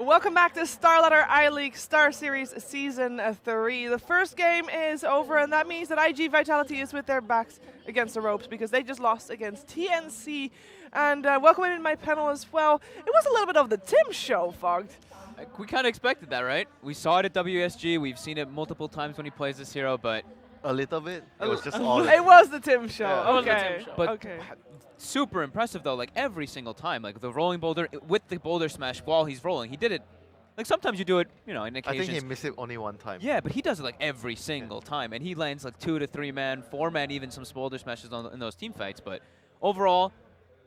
Welcome back to StarLadder iLeague StarSeries Season 3. The first game is over, and that means that iG.V is with their backs against the ropes because they just lost against TNC. And welcome in my panel as well. It was a little bit of the Tim show, Fogged. We kind of expected that, right? We saw it at WSG. We've seen it multiple times when he plays this hero, but A little bit. It was just all. It was the Tim show. Yeah. Okay. It was the Tim show. But okay. super impressive though. Like every single time, like the rolling boulder with the boulder smash while he's rolling, he did it. Like sometimes you do it, you know, in I occasions. think he missed it only one time. Yeah, but he does it like every single time, and he lands like 2 to 3 man, 4 man, even some boulder smashes in those team fights. But overall,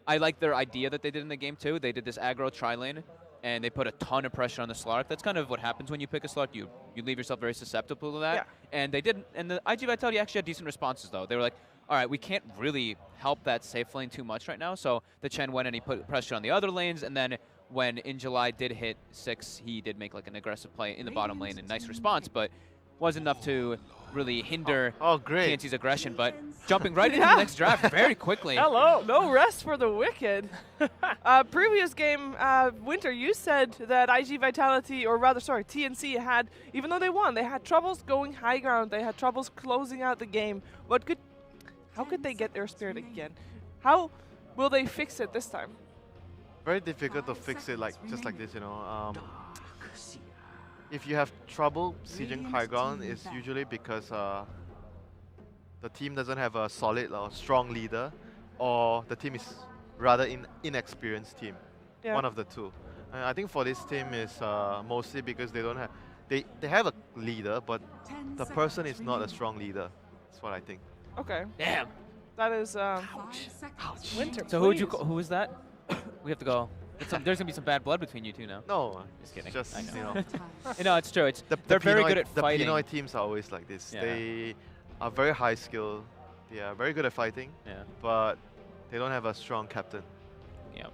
I like their idea that they did in the game too. They did this aggro tri-lane, and they put a ton of pressure on the Slark. That's kind of what happens when you pick a Slark. You leave yourself very susceptible to that. Yeah. And they did, and the iG.V actually had decent responses though. They were like, all right, we can't really help that safe lane too much right now. So the Chen went and he put pressure on the other lanes, and then when In July did hit 6, he did make like an aggressive play in the bottom lane, and nice response, but wasn't enough to really hinder Great. TNC's aggression. But jumping right into the next draft very quickly. Hello. No rest for the wicked. Previous game, Winter, you said that iG.V, or rather, sorry, TNC had, even though they won, they had troubles going high ground. They had troubles closing out the game. How could they get their spirit again? How will they fix it this time? Very difficult to fix it just like this, you know. If you have trouble sieging high ground, it's usually because the team doesn't have a solid or strong leader, or the team is rather inexperienced team. Yeah. One of the two. And I think for this team is mostly because they don't have they have a leader, but the person is not a strong leader. That's what I think. Okay. Damn. That is Winter, So who was that? We have to go. There's gonna be some bad blood between you two now. No, Just kidding. Just I know. you know. No, it's true. The They're very Pinoy- good at fighting. The Pinoy teams are always like this. Yeah. They are very high skill. They are very good at fighting, Yeah. but they don't have a strong captain. Yeah.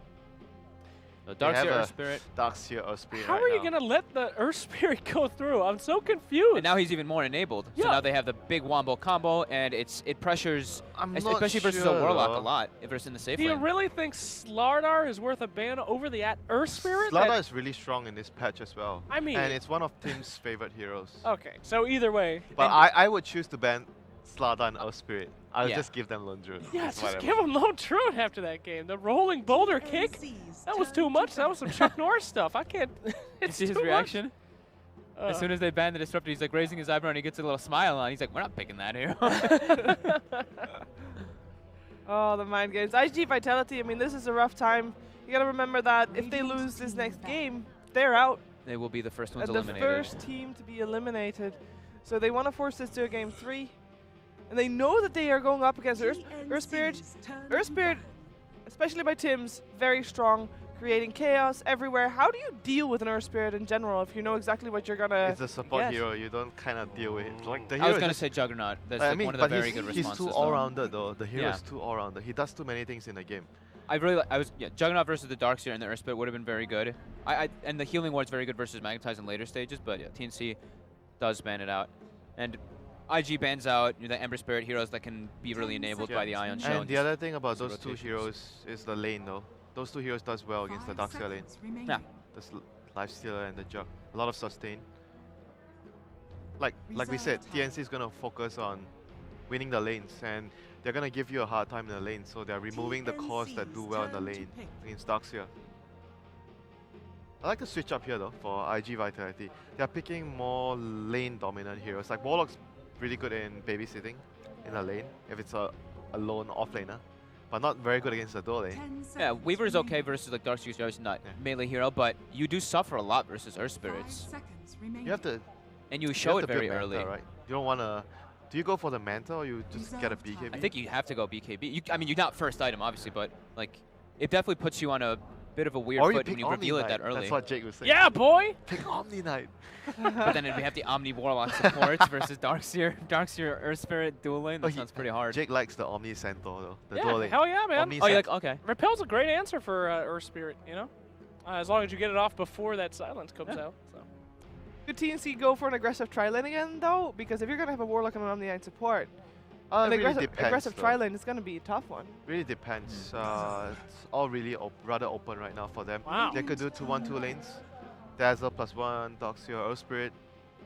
So They have Darkseer a Earth Spirit. Darkseer or Spirit. How right are you now. going to let the Earth Spirit go through? I'm so confused. And now he's even more enabled. So Yeah. now they have the big wombo combo, and it pressures, I'm not especially versus a sure, Warlock though. a lot, versus in the safe Do you lane. really think Slardar is worth a ban over the Earth Spirit? Slada is really strong in this patch as well. I mean- and it's one of Tim's favorite heroes. Okay, so either way. But and- I would choose to ban Slada and Earth Spirit. I'll Yeah. just give them Lundrun. Yeah, That's just what I give would. him Lone Truant after that game. The rolling boulder kick, that was too much. That was some Chuck Norris stuff. I can't. You It's see his too much. reaction? As soon as they ban the Disruptor, he's like raising his eyebrow and he gets a little smile on. He's like, we're not picking that hero. Oh, the mind games. iG.V, I mean, this is a rough time. You gotta remember that if they lose this next game, they're out. They will be the first ones And the eliminated. first team to be eliminated. So they want to force this to a game 3. And they know that they are going up against Earth Spirit. Earth Spirit, especially by Tim's, very strong, creating chaos everywhere. How do you deal with an Earth Spirit in general if you know exactly what you're gonna It's a support get? hero. You don't kind of deal with it. Like the I hero was going to just- say Juggernaut. That's I like mean, one of the but very he's, good he's responses. too though. all-rounded though. The hero Yeah. is too all-rounded. He does too many things in the game. Juggernaut versus the Darkseer and the Earth Spirit would have been very good. And the Healing Ward's very good versus Magnetize in later stages, but yeah, TNC does ban it out. And IG bans out the Ember Spirit heroes that can be really enabled by the Ion Shell. And the other thing about some those two rotations. heroes is the lane though. Those two heroes does well against the Darkseer lane. Yeah. The Lifestealer and the Jug. A lot of sustain. Like we said, TNC is gonna focus on winning the lanes, and they're gonna give you a hard time in the lane, so they're removing the cores that do well in the lane against Darkseer. I like to switch up here though for iG.V. They're picking more lane dominant heroes. Like Warlock's really good in babysitting in the lane if it's a lone offlaner, but not very good against the door lane. Yeah, Weaver is okay versus like Darkseer, obviously not Yeah. melee hero, but you do suffer a lot versus Earth Spirits. You have to And you you show have it to build very early. Manta, right? You don't wanna. Do you go for the Manta or you just get a BKB? I think you have to go BKB. I mean, you're not first item, obviously, but like it definitely puts you on a bit of a weird or you foot pick when you Omni reveal it Knight. that early. That's what Jake was saying. Yeah, boy. Pick Omni Knight. But then we have the Omni Warlock supports versus Darkseer Earth Spirit dual lane. That sounds pretty hard. Jake likes the Omni Centaur though. The Yeah, dual lane. hell yeah, man. Omni Oh, you Cent- like okay? Repel's a great answer for Earth Spirit, you know? As long as you get it off before that silence comes out. So. Could TNC go for an aggressive tri-lane again, though? Because if you're going to have a Warlock and an Omni-Knight support, an really aggressive, depends. aggressive though. tri-lane is going to be a tough one. Really depends. It's all really rather open right now for them. Wow. They could do 2-1-2 lanes. Dazzle +1, Doxio, Earth Spirit.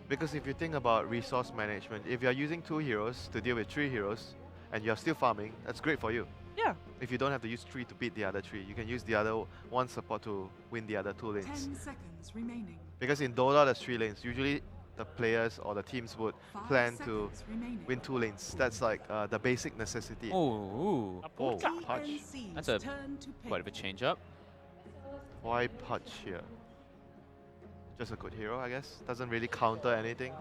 Because if you think about resource management, if you're using 2 heroes to deal with 3 heroes, and you're still farming, that's great for you. Yeah. If you don't have to use 3 to beat the other 3, you can use the other 1 support to win the other 2 lanes. 10 seconds remaining. Because in Dota, there's 3 lanes. Usually, the players or the teams would 5 plan to seconds remaining. win 2 lanes. That's like the basic necessity. Ooh, Oh, Apuka. Pudge. TNC's That's a turn to pick. quite of a change up. Why Pudge here? Just a good hero, I guess. Doesn't really counter anything.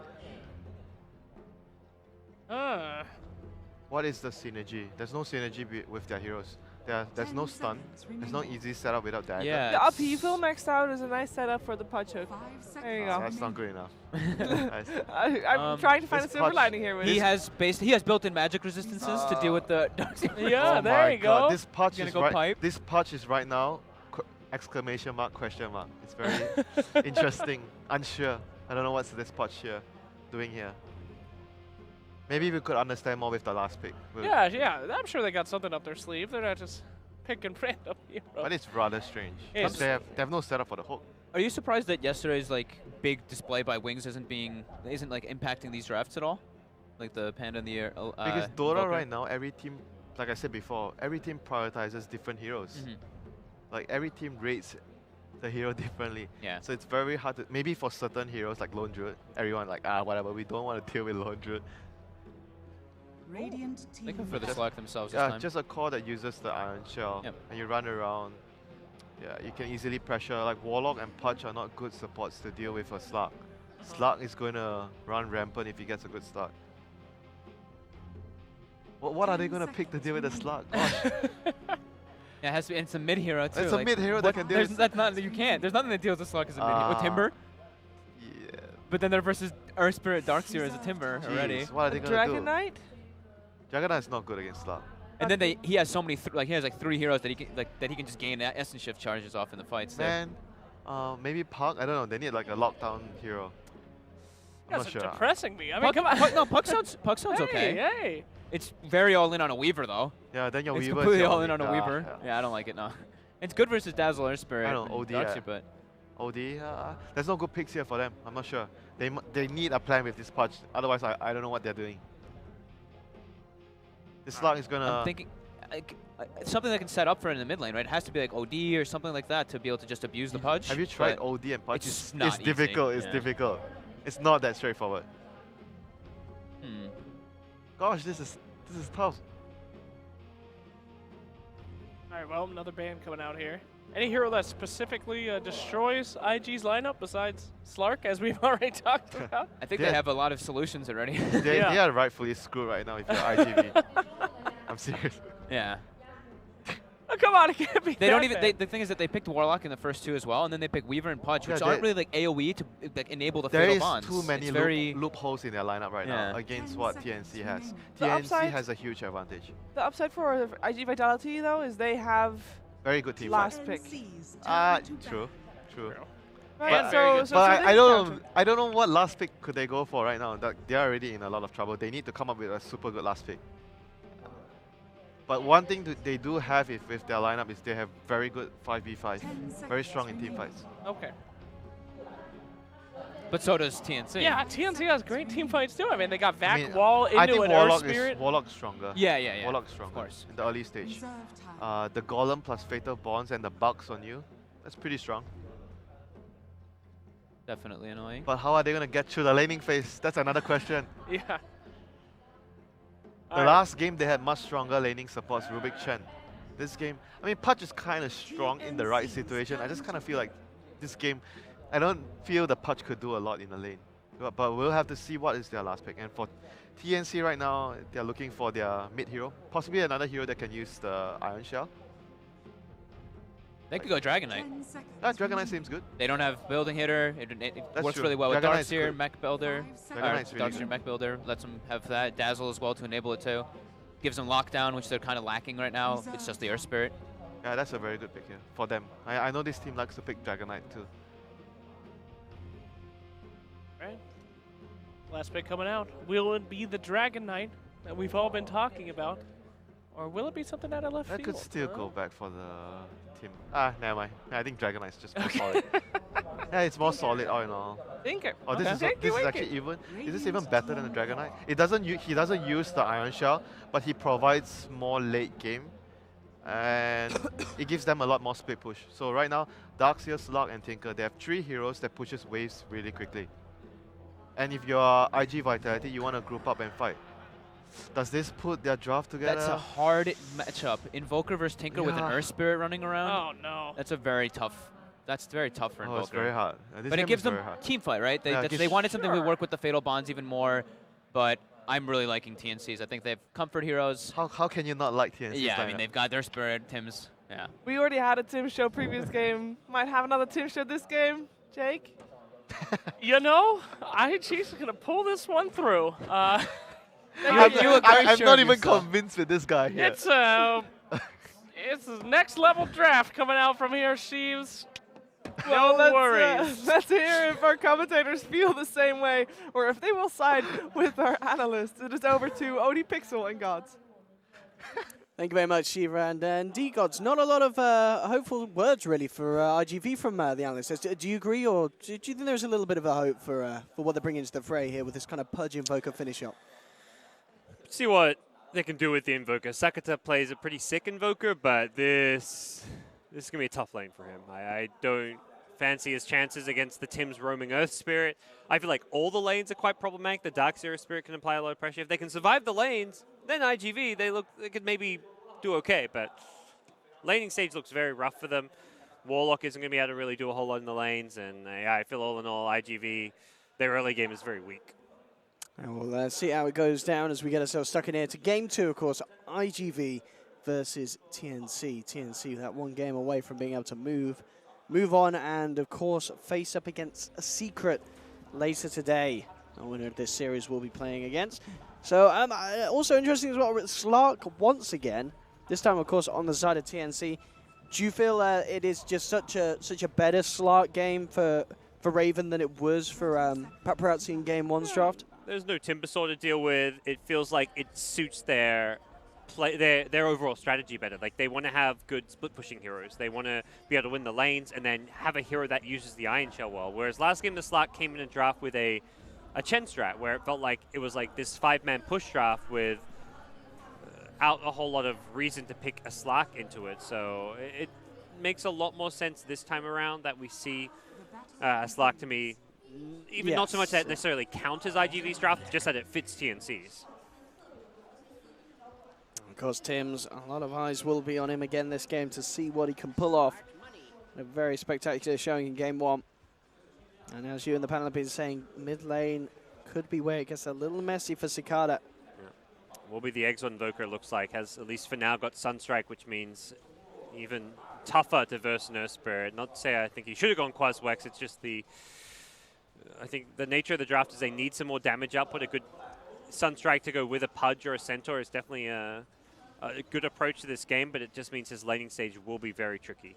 What is the synergy? There's no synergy with their heroes. There's no 10 stun. seconds There's no remaining. easy setup without dagger. Yeah. The it's- upheaval maxed out is a nice setup for the Pudge hook. 5 seconds There you Oh, go. that's not good remaining. enough. Nice. I'm trying to find a this silver Pudge- lining here with He it. has built-in magic resistances to deal with the dark Yeah, Oh there my you God, go. This Pudge Gonna is go right. pipe? This Pudge is right now. Exclamation mark, question mark. It's very interesting. Unsure. I don't know what's this Pudge here doing here. Maybe we could understand more with the last pick. Yeah, I'm sure they got something up their sleeve. They're not just picking random heroes. But it's rather strange. It 'Cause is. they have no setup for the hook. Are you surprised that yesterday's like big display by Wings isn't like impacting these drafts at all? Like the Panda and the air. Because Dota right now, every team, like I said before, every team prioritizes different heroes. Like every team rates the hero differently. Yeah. So it's very hard to, maybe for certain heroes like Lone Druid, everyone like, whatever, we don't want to deal with Lone Druid. Radiant They team. can further select themselves this Yeah, time. just a core that uses the Iron Shell, Yep. and you run around. Yeah, you can easily pressure. Like Warlock and Pudge are not good supports to deal with a Slug. Slug is going to run rampant if he gets a good start. What are they 10 going to pick to seconds deal with a remaining. Slug? Gosh, Yeah, it has to be. And it's a mid hero too. it's a like, mid hero that can deal There's with. that's not you can't. There's nothing that deals with Slug as a mid hero. With Timber, Yeah. but then they're versus Earth Spirit Darkseer as a Timber already. Jeez, what are they going to Dragon do? Knight? Dragon Knight is not good against Slug. And then he has so many he has like 3 heroes that he can just gain essence shift charges off in the fights. there. Man, maybe Puck? I don't know. They need like a lockdown hero. I'm That's not sure. depressing me. I mean, Puck, come on. Puck sounds hey, okay. Hey. It's very all in on a Weaver though. Yeah, then your It's Weaver. completely all in on a Weaver. Yeah. Yeah, I don't like it, no. It's good versus Dazzle Earth Spirit. I don't know, and OD, Darkseer, yeah. but OD, there's no good picks here for them. I'm not sure. They need a plan with this Pudge. Otherwise, I don't know what they're doing. This Slug is gonna. I'm thinking something that can set up for it in the mid lane, right? It has to be like OD or something like that to be able to just abuse the Pudge. Have you tried but OD and Pudge? it's not It's easy, difficult. It's yeah. difficult. It's not that straightforward. Hmm. Gosh, this is tough. All right, well, another ban coming out here. Any hero that specifically destroys IG's lineup besides Slark, as we've already talked about? I think Yeah. they have a lot of solutions already. They are rightfully screwed right now if you're IGV. I'm serious. Yeah. Oh, come on, it can't be They that don't even. bad. The thing is that they picked Warlock in the first 2 as well, and then they picked Weaver and Pudge, which Yeah, aren't they- really like AOE to like enable the There fatal is bonds. too many It's very loopholes in their lineup right Yeah. now against 10 what seconds TNC has. remaining. The TNC upside- has a huge advantage. The upside for iG.Vitality, though, is they have Very good team Last fight. pick. TNC's Ah, turn to pick. true. True. Right, But- so But they I don't counter. know. I don't know what last pick could they go for right now. They're already in a lot of trouble. They need to come up with a super good last pick. But one thing they do have with their lineup is they have very good 5v5. 10 Very seconds strong in team remaining. fights. Okay. But so does TNC. Yeah, TNC has great team fights too. I mean, they got Vac I mean, Wall I into think an Earth Warlock Spirit. is Warlock's stronger. Yeah. Warlock's stronger. course. In the early stage. Reserve time. The Golem plus Fatal Bonds and the bugs on you. That's pretty strong. Definitely annoying. But how are they gonna get through the laning phase? That's another question. Yeah. The last game they had much stronger laning supports, Rubik Chen. This game, I mean, Pudge is kind of strong in the right situation. I just kind of feel like this game, I don't feel the Pudge could do a lot in the lane. But we'll have to see what is their last pick. And for TNC right now, they're looking for their mid hero. Possibly another hero that can use the Iron Shell. They could go Dragon Knight. 10 seconds Dragon Knight remaining. seems good. They don't have building hitter. It That's works true. really well with Dragon Knight's Darkseer, good. Mech Builder. 5 seconds. Dragon Knight's really Darkseer, good. Mech Builder lets them have that. Dazzle as well to enable it too. Gives them lockdown, which they're kind of lacking right now. It's just the Earth Spirit. Yeah, that's a very good pick here for them. I know this team likes to pick Dragon Knight too. Right. Last pick coming out. Will it be the Dragon Knight that we've all been talking about? Or will it be something out of left That field? could still huh? go back for the team. Never mind. I think Dragon Knight's just more solid. Yeah, it's more solid all in all. Tinker. Oh, this Okay. is actually even. Is this even better than the Dragon Knight? It doesn't. He doesn't use the Iron Shell, but he provides more late game, and it gives them a lot more split push. So right now, Darkseer, Slug, and Tinker, they have 3 heroes that pushes waves really quickly. And if you're iG.Vitality, you want to group up and fight. Does this put their draft together? That's a hard matchup. Invoker versus Tinker with an Yeah. Earth Spirit running around. Oh no. That's a very tough. That's very tough for Invoker. Oh, it's very hard. This But it game gives is them very hard. team fight, right? They, Yeah, it they gives- wanted something to Sure. work with the Fatal Bonds even more, but I'm really liking TNCs. I think they have comfort heroes. How can you not like TNC? Yeah, I mean, they've got their Spirit, Tim's. Yeah. We already had a Tim show previous game. Might have another Tim show this game. Jake? You know, IG's gonna pull this one through. I'm, you look very I'm sure not of even yourself. convinced with this guy here. It's it's a next level draft coming out from here, Sheaves. No worries. Let's hear if our commentators feel the same way, or if they will side with our analysts. It is over to Odie Pixel and Gods. Thank you very much, Shiva and D-Gods. Not a lot of hopeful words, really, for IGV from the analysts. Do you agree, or do you think there's a little bit of a hope for what they're bringing to the fray here with this kind of Pudge Invoker finish up? See what they can do with the Invoker. Sakata plays a pretty sick Invoker, but this is going to be a tough lane for him. I don't fancy his chances against the Tim's roaming Earth Spirit. I feel like all the lanes are quite problematic. The Darkseer Spirit can apply a lot of pressure. If they can survive the lanes, then IGV, they could maybe do okay, but laning stage looks very rough for them. Warlock isn't going to be able to really do a whole lot in the lanes, and yeah, I feel all in all, IGV, their early game is very weak. And we'll see how it goes down as we get ourselves stuck in here to Game 2, of course, IGV versus TNC. TNC, that one game away from being able to move on and, of course, face up against a Secret later today. The winner of this series will be playing against. So, also interesting as well, Slark once again, this time, of course, on the side of TNC. Do you feel it is just such a better Slark game for Raven than it was for Paparazzi in Game 1's draft? There's no Timbersaw to deal with. It feels like it suits their overall strategy better. Like, they want to have good split-pushing heroes. They want to be able to win the lanes and then have a hero that uses the Iron Shell well. Whereas last game, the Slark came in a draft with a Chen strat, where it felt like it was like this 5-man push draft with out a whole lot of reason to pick a Slark into it. So it makes a lot more sense this time around that we see a Slark, to me, even not so much that it necessarily counters IGV's draft, just that it fits TNC's. Of course, Tim's, a lot of eyes will be on him again this game to see what he can pull off. A very spectacular showing in Game 1. And as you and the panel have been saying, mid lane could be where it gets a little messy for Cicada. Yeah. Will be the Exo Invoker, it looks like, has at least for now got Sunstrike, which means even tougher to verse Nurse Spirit. Not to say I think he should have gone Quaswex, it's just I think the nature of the draft is they need some more damage output. A good Sunstrike to go with a Pudge or a Centaur is definitely a good approach to this game, but it just means his laning stage will be very tricky.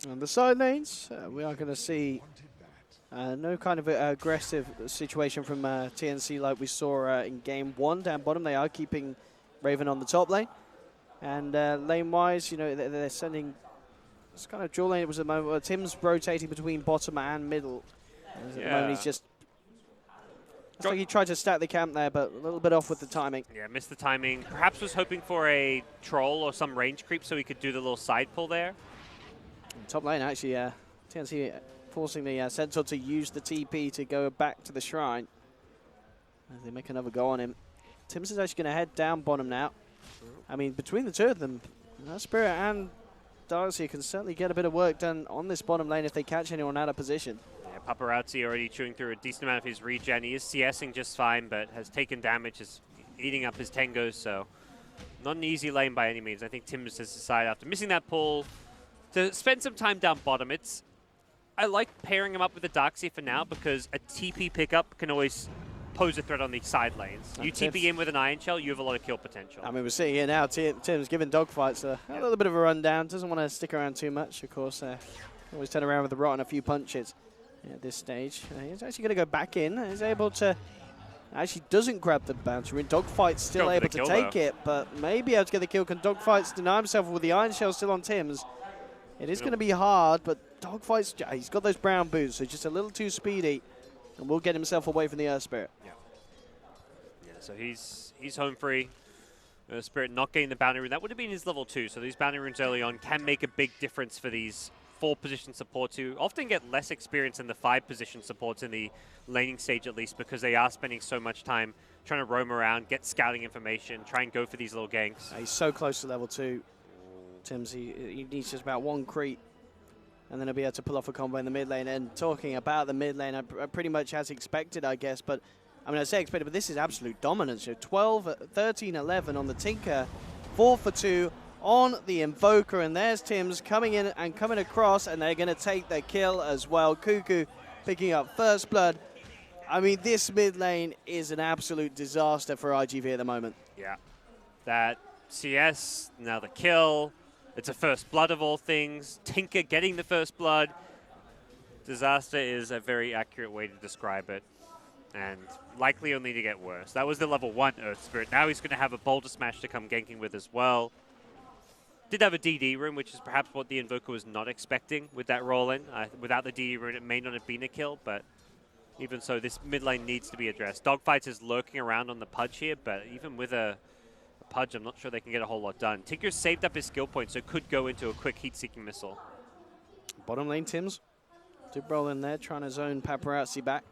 On the side lanes, we are going to see no kind of aggressive situation from TNC like we saw in Game 1. Down bottom, they are keeping Raven on the top lane. And lane-wise, you know, they're sending... It's kind of dual lane. It was a moment where Tim's rotating between bottom and middle. At the moment, he's just... It's like he tried to stack the camp there, but a little bit off with the timing. Yeah, missed the timing. Perhaps was hoping for a troll or some range creep so he could do the little side pull there. Top lane, actually, TNC forcing the Centaur to use the TP to go back to the shrine. As they make another go on him. Tim's is actually going to head down bottom now. I mean, between the two of them, Spirit and Darcy can certainly get a bit of work done on this bottom lane if they catch anyone out of position. Yeah, Paparazzi already chewing through a decent amount of his regen. He is CSing just fine, but has taken damage, is eating up his Tengos, so not an easy lane by any means. I think Tim's has decided after missing that pull to spend some time down bottom. I like pairing him up with the Darkseer for now because a TP pickup can always pose a threat on the side lanes. You TP in with an Iron Shell, you have a lot of kill potential. I mean, we're seeing here now, Tim's giving dogfights a little bit of a rundown. Doesn't want to stick around too much, of course. Always turn around with the rot and a few punches at this stage. He's actually going to go back in. He's able to... Actually doesn't grab the bouncer in. Dogfight's still able to take it, but maybe able to get the kill. Can Dogfight's deny himself with the Iron Shell still on Tim's? It is going to be hard, but Dogfight's, he's got those brown boots, so just a little too speedy, and will get himself away from the Earth Spirit. Yeah, so he's home free. Spirit not getting the bounty rune. That would have been his level 2, so these bounty runes early on can make a big difference for these 4-position supports who often get less experience than the 5-position supports in the laning stage at least, because they are spending so much time trying to roam around, get scouting information, try and go for these little ganks. He's so close to level 2, Tim's. He needs just about one creep, and then he'll be able to pull off a combo in the mid lane. And talking about the mid lane, pretty much as expected, I guess, but I mean, I say expected, but this is absolute dominance. So 12, 13, 11 on the Tinker, 4 for 2 on the Invoker, and there's Tim's coming in and coming across, and they're going to take their kill as well. Cuckoo picking up first blood. I mean, this mid lane is an absolute disaster for IGV at the moment. Yeah, that CS, now the kill. It's a first blood of all things. Tinker getting the first blood. Disaster is a very accurate way to describe it, and likely only to get worse. That was the level 1 Earth Spirit. Now he's going to have a Boulder Smash to come ganking with as well. Did have a DD rune, which is perhaps what the Invoker was not expecting with that roll in. Without the DD rune, it may not have been a kill, but even so, this mid lane needs to be addressed. Dogfights is lurking around on the Pudge here, but even with a Pudge, I'm not sure they can get a whole lot done. Tinker's saved up his skill point, so could go into a quick heat-seeking missile. Bottom lane, Tim's. Did roll in there, trying to zone Paparazzi back.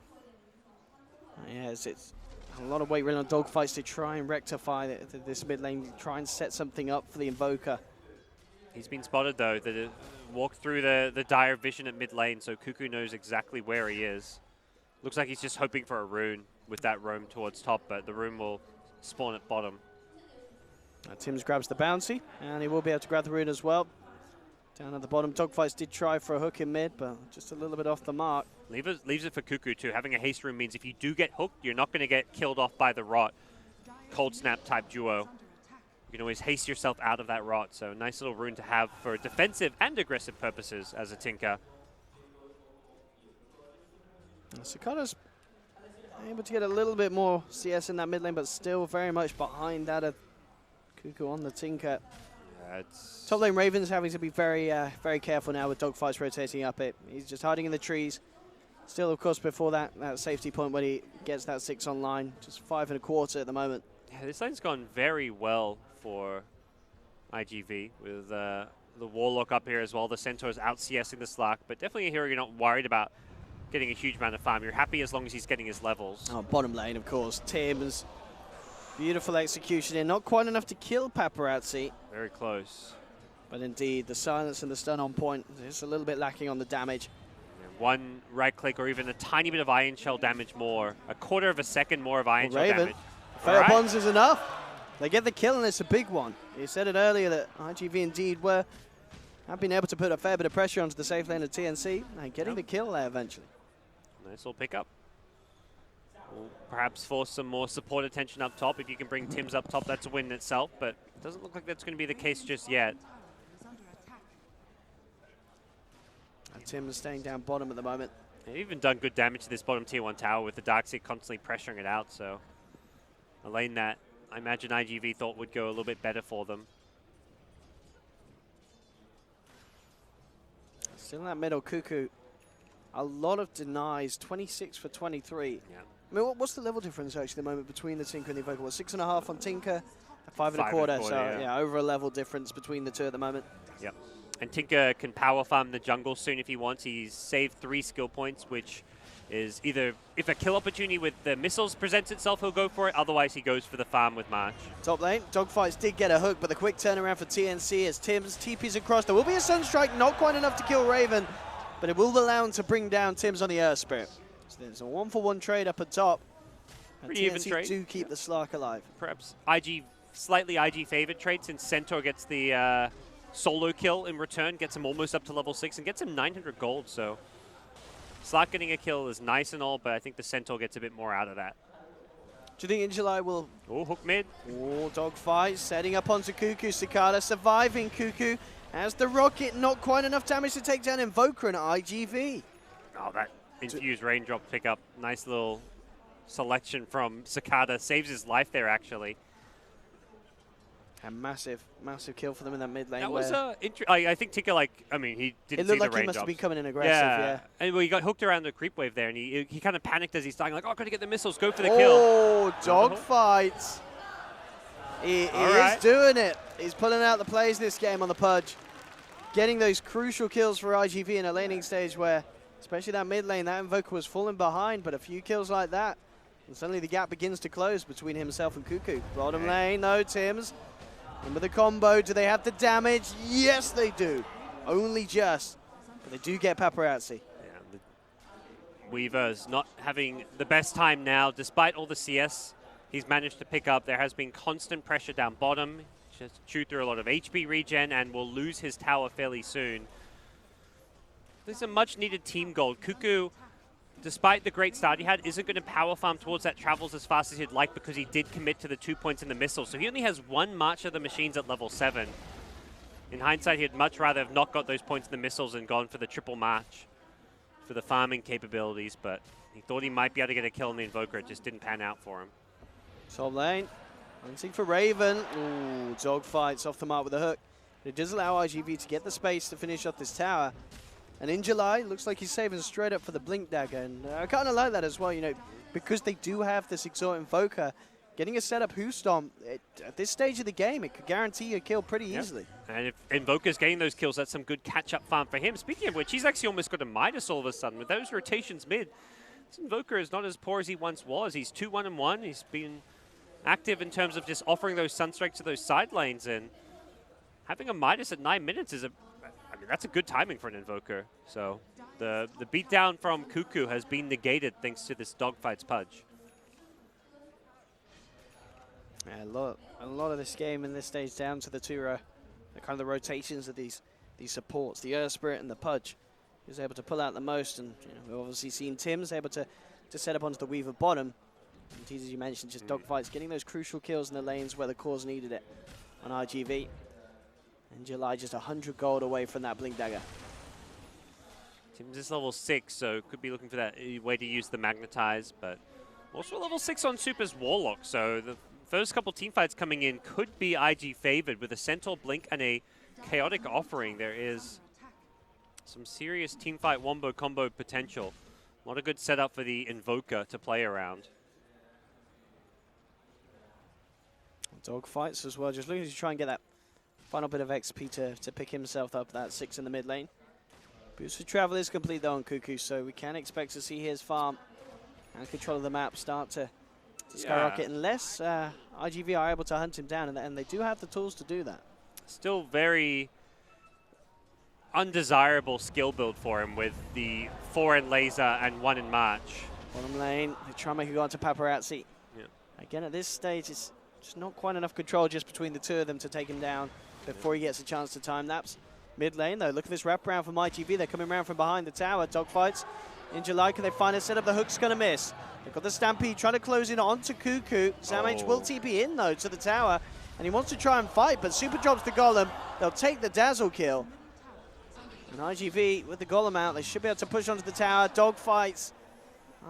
Yes, it's a lot of weight really on Dogfights to try and rectify this mid lane, try and set something up for the Invoker. He's been spotted, though. Walked through the dire vision at mid lane, so Cuckoo knows exactly where he is. Looks like he's just hoping for a rune with that roam towards top, but the rune will spawn at bottom. Tim's grabs the bouncy, and he will be able to grab the rune as well. Down at the bottom, Dogfights did try for a hook in mid, but just a little bit off the mark. Leaves it for Cuckoo, too. Having a haste rune means if you do get hooked, you're not going to get killed off by the rot. Cold Snap type duo. You can always haste yourself out of that rot, so nice little rune to have for defensive and aggressive purposes as a Tinker. Cicada's able to get a little bit more CS in that mid lane, but still very much behind that of Cuckoo on the Tinker. Top lane Raven's having to be very very careful now with Dogfights rotating up it. He's just hiding in the trees. Still, of course, before that safety point when he gets that 6 online, just 5 1/4 at the moment. Yeah, this lane's gone very well for IGV with the Warlock up here as well. The Centaur's out CSing the Slark, but definitely a hero you're not worried about getting a huge amount of farm. You're happy as long as he's getting his levels. Oh, bottom lane, of course. Tim's beautiful execution here. Not quite enough to kill Paparazzi. Very close. But indeed, the silence and the stun on point is a little bit lacking on the damage. Yeah, one right click or even a tiny bit of Iron Shell damage more. A quarter of a second more of Iron Shell Raven. damage. Fair bonds is enough. They get the kill, and it's a big one. You said it earlier that IGV indeed have been able to put a fair bit of pressure onto the safe lane of TNC, and getting the kill there eventually. Nice little pickup. We'll perhaps force some more support attention up top. If you can bring Tim's up top, that's a win in itself, but it doesn't look like that's going to be the case just yet. And Tim is staying down bottom at the moment. They've even done good damage to this bottom tier 1 tower with the Darkseid constantly pressuring it out, so a lane that I imagine IGV thought would go a little bit better for them. Still in that middle, Cuckoo. A lot of denies, 26 for 23. Yeah. I mean, what's the level difference actually at the moment between the Tinker and the Invoker? What, 6.5 on Tinker, 5 5 1/4. 1/4, So yeah, over a level difference between the two at the moment. Yep. And Tinker can power farm the jungle soon if he wants. He's saved 3 skill points, which is either if a kill opportunity with the missiles presents itself, he'll go for it. Otherwise, he goes for the farm with March. Top lane, Dogfights did get a hook, but the quick turnaround for TNC as Tim's TP's across. There will be a Sunstrike, not quite enough to kill Raven, but it will allow him to bring down Tim's on the Earth Spirit. So there's a 1-for-1 trade up at top. And Pretty even TNC trade. do keep the Slark alive. Perhaps slightly IG favored trade since Centaur gets the solo kill in return, gets him almost up to level 6 and gets him 900 gold. So Slark getting a kill is nice and all, but I think the Centaur gets a bit more out of that. Do you think Injuly will... Oh, hook mid. Oh, Dogfight setting up onto Cuckoo. Cicada surviving Cuckoo. As the rocket, not quite enough damage to take down Invoker and IGV. Oh, that infused raindrop pickup. Nice little selection from Cicada. Saves his life there, actually. A massive kill for them in that mid lane. That was I think Tinker, like, I mean, he didn't it see looked the like he range must have been ups. coming in aggressive, yeah. And well, he got hooked around the creep wave there, and he kind of panicked as he's dying, like, oh, I've got to get the missiles, go for the kill. Oh, dogfights. He is doing it. He's pulling out the plays this game on the Pudge. Getting those crucial kills for IGV in a laning stage where, especially that mid lane, that Invoker was falling behind, but a few kills like that, and suddenly the gap begins to close between himself and Cuckoo. Bottom lane, no, Tims. And with the combo, do they have the damage? Yes, they do. Only just. But they do get Paparazzi. Yeah, Weaver's not having the best time now, despite all the CS he's managed to pick up. There has been constant pressure down bottom. Just chew through a lot of HP regen and will lose his tower fairly soon. There's a much-needed team gold. Cuckoo, despite the great start he had, isn't going to power farm towards that travels as fast as he'd like because he did commit to the 2 points in the missile. So he only has one March of the Machines at level 7. In hindsight, he'd much rather have not got those points in the missiles and gone for the triple March for the farming capabilities, but he thought he might be able to get a kill on the Invoker. It just didn't pan out for him. Top lane. Hunting for Raven. Ooh, dogfights off the mark with a hook. But it does allow IGV to get the space to finish off this tower. And in July, looks like he's saving straight up for the Blink Dagger. And I kind of like that as well, you know, because they do have this Exhort Invoker. Getting a setup Who Stomp, at this stage of the game, it could guarantee a kill pretty easily. And if Invoker's getting those kills, that's some good catch-up farm for him. Speaking of which, he's actually almost got a Midas all of a sudden. With those rotations mid, this Invoker is not as poor as he once was. He's 2-1-1. He's been active in terms of just offering those Sunstrikes to those side lanes. And having a Midas at 9 minutes is I mean, that's a good timing for an Invoker. So the beatdown from Cuckoo has been negated thanks to this dogfights Pudge. Yeah, a lot of this game in this stage down to the the kind of the rotations of these supports, the Earth Spirit and the Pudge, who's able to pull out the most. And you know, we've obviously seen Tim's able to set up onto the Weaver bottom. And as you mentioned, just dogfights, getting those crucial kills in the lanes where the cause needed it on IGV. And July just 100 gold away from that Blink Dagger. Tim's is level 6, so could be looking for that way to use the Magnetize, but also level 6 on Super's Warlock, so the first couple team fights coming in could be IG favored with a Centaur Blink and a Chaotic Offering. There is some serious team fight wombo combo potential. Not a good setup for the Invoker to play around. Dogfights as well, just looking to try and get that final bit of XP to pick himself up, that 6 in the mid lane. Boost for Travel is complete though on Cuckoo, so we can expect to see his farm and control of the map start to skyrocket unless IGV are able to hunt him down, and they do have the tools to do that. Still very undesirable skill build for him with the 4 in Laser and 1 in March. Bottom lane, they try and make it go on to Paparazzi. Yeah. Again, at this stage, it's just not quite enough control just between the two of them to take him down before he gets a chance to time lapse. Mid lane, though, look at this wraparound from IGV. They're coming around from behind the tower. Dogfights in July. Can they find a setup? The hook's going to miss. They've got the Stampede trying to close in onto Cuckoo. Samh will TP in, though, to the tower. And he wants to try and fight, but Super drops the Golem. They'll take the Dazzle kill. And IGV, with the Golem out, they should be able to push onto the tower. Dogfights,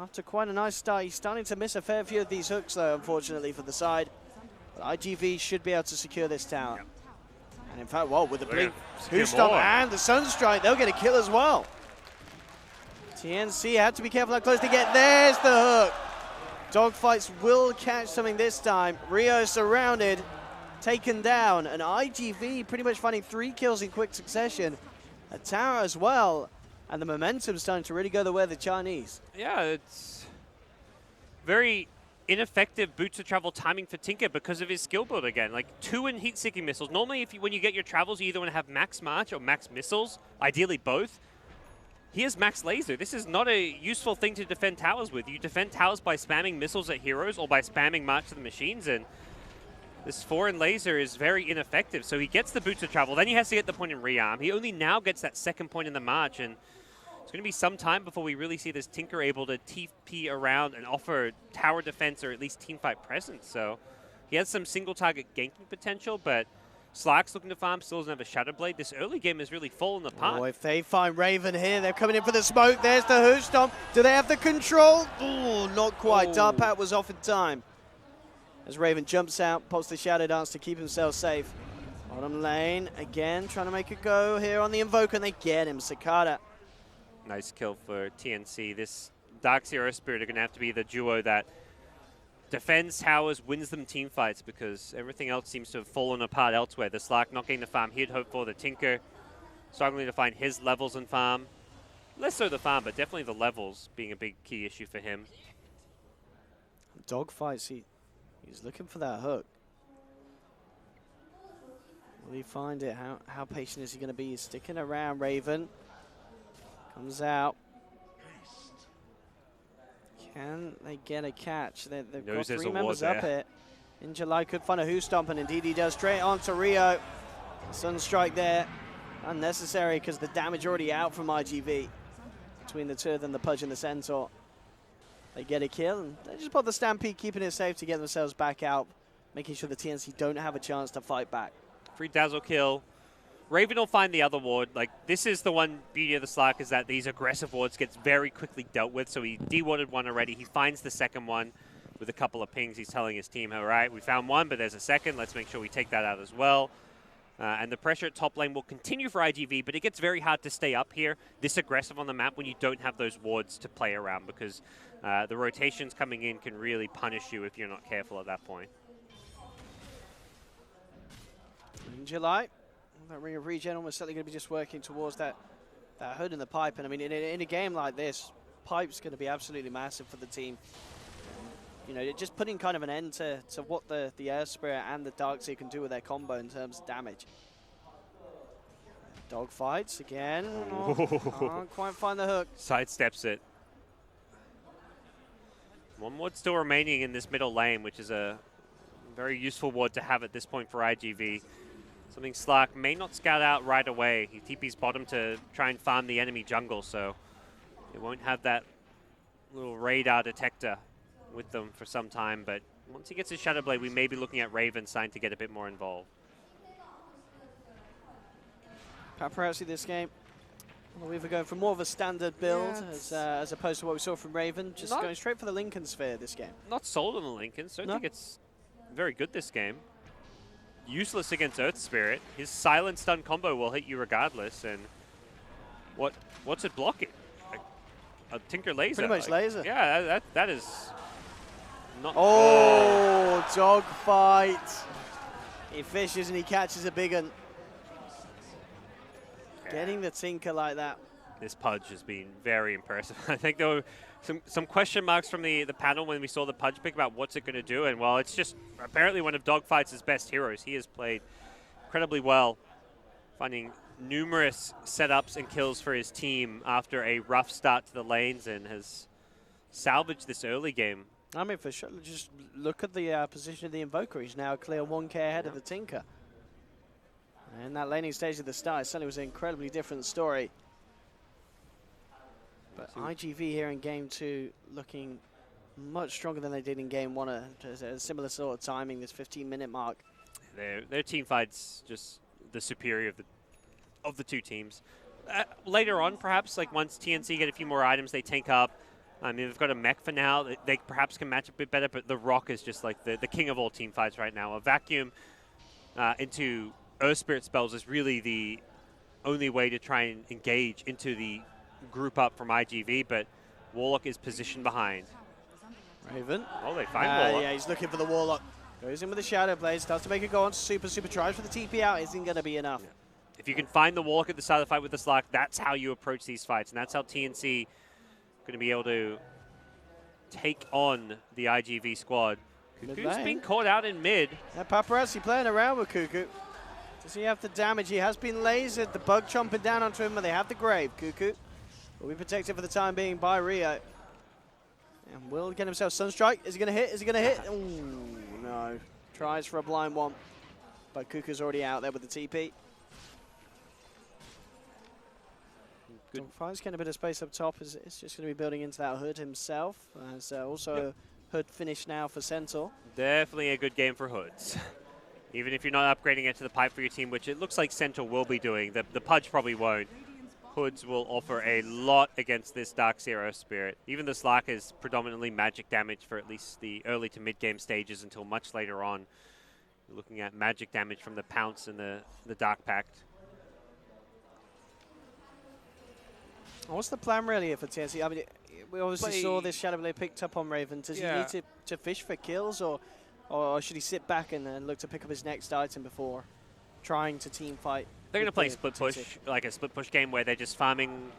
after quite a nice start, he's starting to miss a fair few of these hooks, though, unfortunately, for the side. But IGV should be able to secure this tower. Yep. And in fact, well, with the Blink, Who Stomp and the Sunstrike, they'll get a kill as well. TNC had to be careful how close to get. There's the hook. Dogfights will catch something this time. Rio surrounded, taken down, and IGV pretty much finding 3 kills in quick succession. A tower as well, and the momentum starting to really go the way of the Chinese. Yeah, it's very ineffective boots of travel timing for Tinker because of his skill build again. Like 2 in heat-seeking missiles. Normally, when you get your travels, you either want to have max March or max missiles, ideally both. He has max laser. This is not a useful thing to defend towers with. You defend towers by spamming missiles at heroes or by spamming March to the machines, and this 4 in laser is very ineffective. So he gets the boots of travel, then he has to get the point in rearm. He only now gets that 2nd point in the March, and it's going to be some time before we really see this Tinker able to TP around and offer tower defense or at least teamfight presence. So he has some single target ganking potential, but Slark's looking to farm, still doesn't have a Shadow Blade. This early game has really fallen apart. Oh, if they find Raven here, they're coming in for the smoke. There's the Who Stomp. Do they have the control? Ooh, not quite. Darpat was off in time. As Raven jumps out, pops the Shadow Dance to keep himself safe. Bottom lane, again, trying to make a go here on the Invoker, and they get him. Cicada. Nice kill for TNC. This Darkseer Spirit are going to have to be the duo that defends towers, wins them team fights, because everything else seems to have fallen apart elsewhere. The Slark not getting the farm he'd hoped for. The Tinker struggling to find his levels and farm. Less so the farm, but definitely the levels being a big key issue for him. Dogfights, he's looking for that hook. Will he find it? How patient is he going to be? He's sticking around. Raven comes out. Can they get a catch? They've got three members up here. In July could find a Who Stomp, and indeed he does. Straight on to Rio. Sunstrike there. Unnecessary because the damage already out from iG.V. Between the two of them, the Pudge and the Centaur. They get a kill, and they just put the Stampede, keeping it safe to get themselves back out, making sure the TNC don't have a chance to fight back. Free dazzle kill. Raven will find the other ward. Like, this is the one beauty of the Slark, is that these aggressive wards gets very quickly dealt with. So he de-warded one already. He finds the second one with a couple of pings. He's telling his team, all right, we found one, but there's a second. Let's make sure we take that out as well. And the pressure at top lane will continue for iG.V, but it gets very hard to stay up here this aggressive on the map when you don't have those wards to play around, because the rotations coming in can really punish you if you're not careful at that point. In July, that Ring of Regen almost certainly going to be just working towards that hood in the pipe. And I mean, in a game like this, pipe's going to be absolutely massive for the team. You know, just putting kind of an end to what the Air Spirit and the Darkseer can do with their combo in terms of damage. Dog fights again. Can't quite find the hook. Sidesteps it. One ward still remaining in this middle lane, which is a very useful ward to have at this point for iG.V. Something Slark may not scout out right away. He TP's bottom to try and farm the enemy jungle, so it won't have that little radar detector with them for some time. But once he gets his Shadow Blade, we may be looking at Raven starting to get a bit more involved. Paparazzi this game. Well, we've going for more of a standard build as opposed to what we saw from Raven. Just going straight for the Lincoln Sphere this game. Not sold on the Lincoln, so I don't think it's very good this game. Useless against Earth Spirit. His silent stun combo will hit you regardless. And what's it blocking? A Tinker Laser. Pretty much laser. Yeah, that is not. Oh, dog fight. He fishes and he catches a big one. Getting the Tinker like that. This Pudge has been very impressive. I think there were some question marks from the panel when we saw the Pudge pick about what's it going to do. And, well, it's just apparently one of Dogfight's best heroes. He has played incredibly well, finding numerous setups and kills for his team after a rough start to the lanes, and has salvaged this early game. I mean, for sure, just look at the position of the Invoker. He's now a clear 1k ahead of the Tinker. And that laning stage at the start, it certainly was an incredibly different story. But iG.V here in Game 2 looking much stronger than they did in Game 1 at a similar sort of timing, this 15-minute mark. Their team fight's just the superior of the two teams. Later on, perhaps, like once TNC get a few more items, they tank up. I mean, they've got a mech for now. They perhaps can match a bit better, but the Rock is just like the king of all team fights right now. A vacuum into Earth Spirit spells is really the only way to try and engage into the group up from iG.V, but Warlock is positioned behind. Raven. Oh, they find Warlock. Yeah, he's looking for the Warlock. Goes in with the Shadow Blade, starts to make it go on. Super tries for the TP out. Isn't going to be enough. Yeah. If you can find the Warlock at the start of the fight with the Slark, that's how you approach these fights, and that's how TNC going to be able to take on the iG.V squad. Cuckoo's being caught out in mid. Paparazzi playing around with Cuckoo. Does he have the damage? He has been lasered. The bug chomping down onto him, but they have the grave. Cuckoo will be protected for the time being by Rio. And will get himself Sunstrike. Is he going to hit? Is he going to hit? Ooh, no. Tries for a blind one. But Cuckoo's already out there with the TP. Dogfight's getting a bit of space up top. It's just going to be building into that Hood himself. There's also a Hood finish now for Centaur. Definitely a good game for Hoods. Even if you're not upgrading it to the pipe for your team, which it looks like Centaur will be doing. The Pudge probably won't. Hoods will offer a lot against this Darkseer Earth Spirit. Even the Slark is predominantly magic damage for at least the early to mid-game stages until much later on. You're looking at magic damage from the Pounce and the Dark Pact. What's the plan really here for TNC? I mean, we obviously saw this Shadowblade picked up on Raven. Does he need to fish for kills, or should he sit back and look to pick up his next item before trying to team fight? They're going to play split push, like a split push game where they're just farming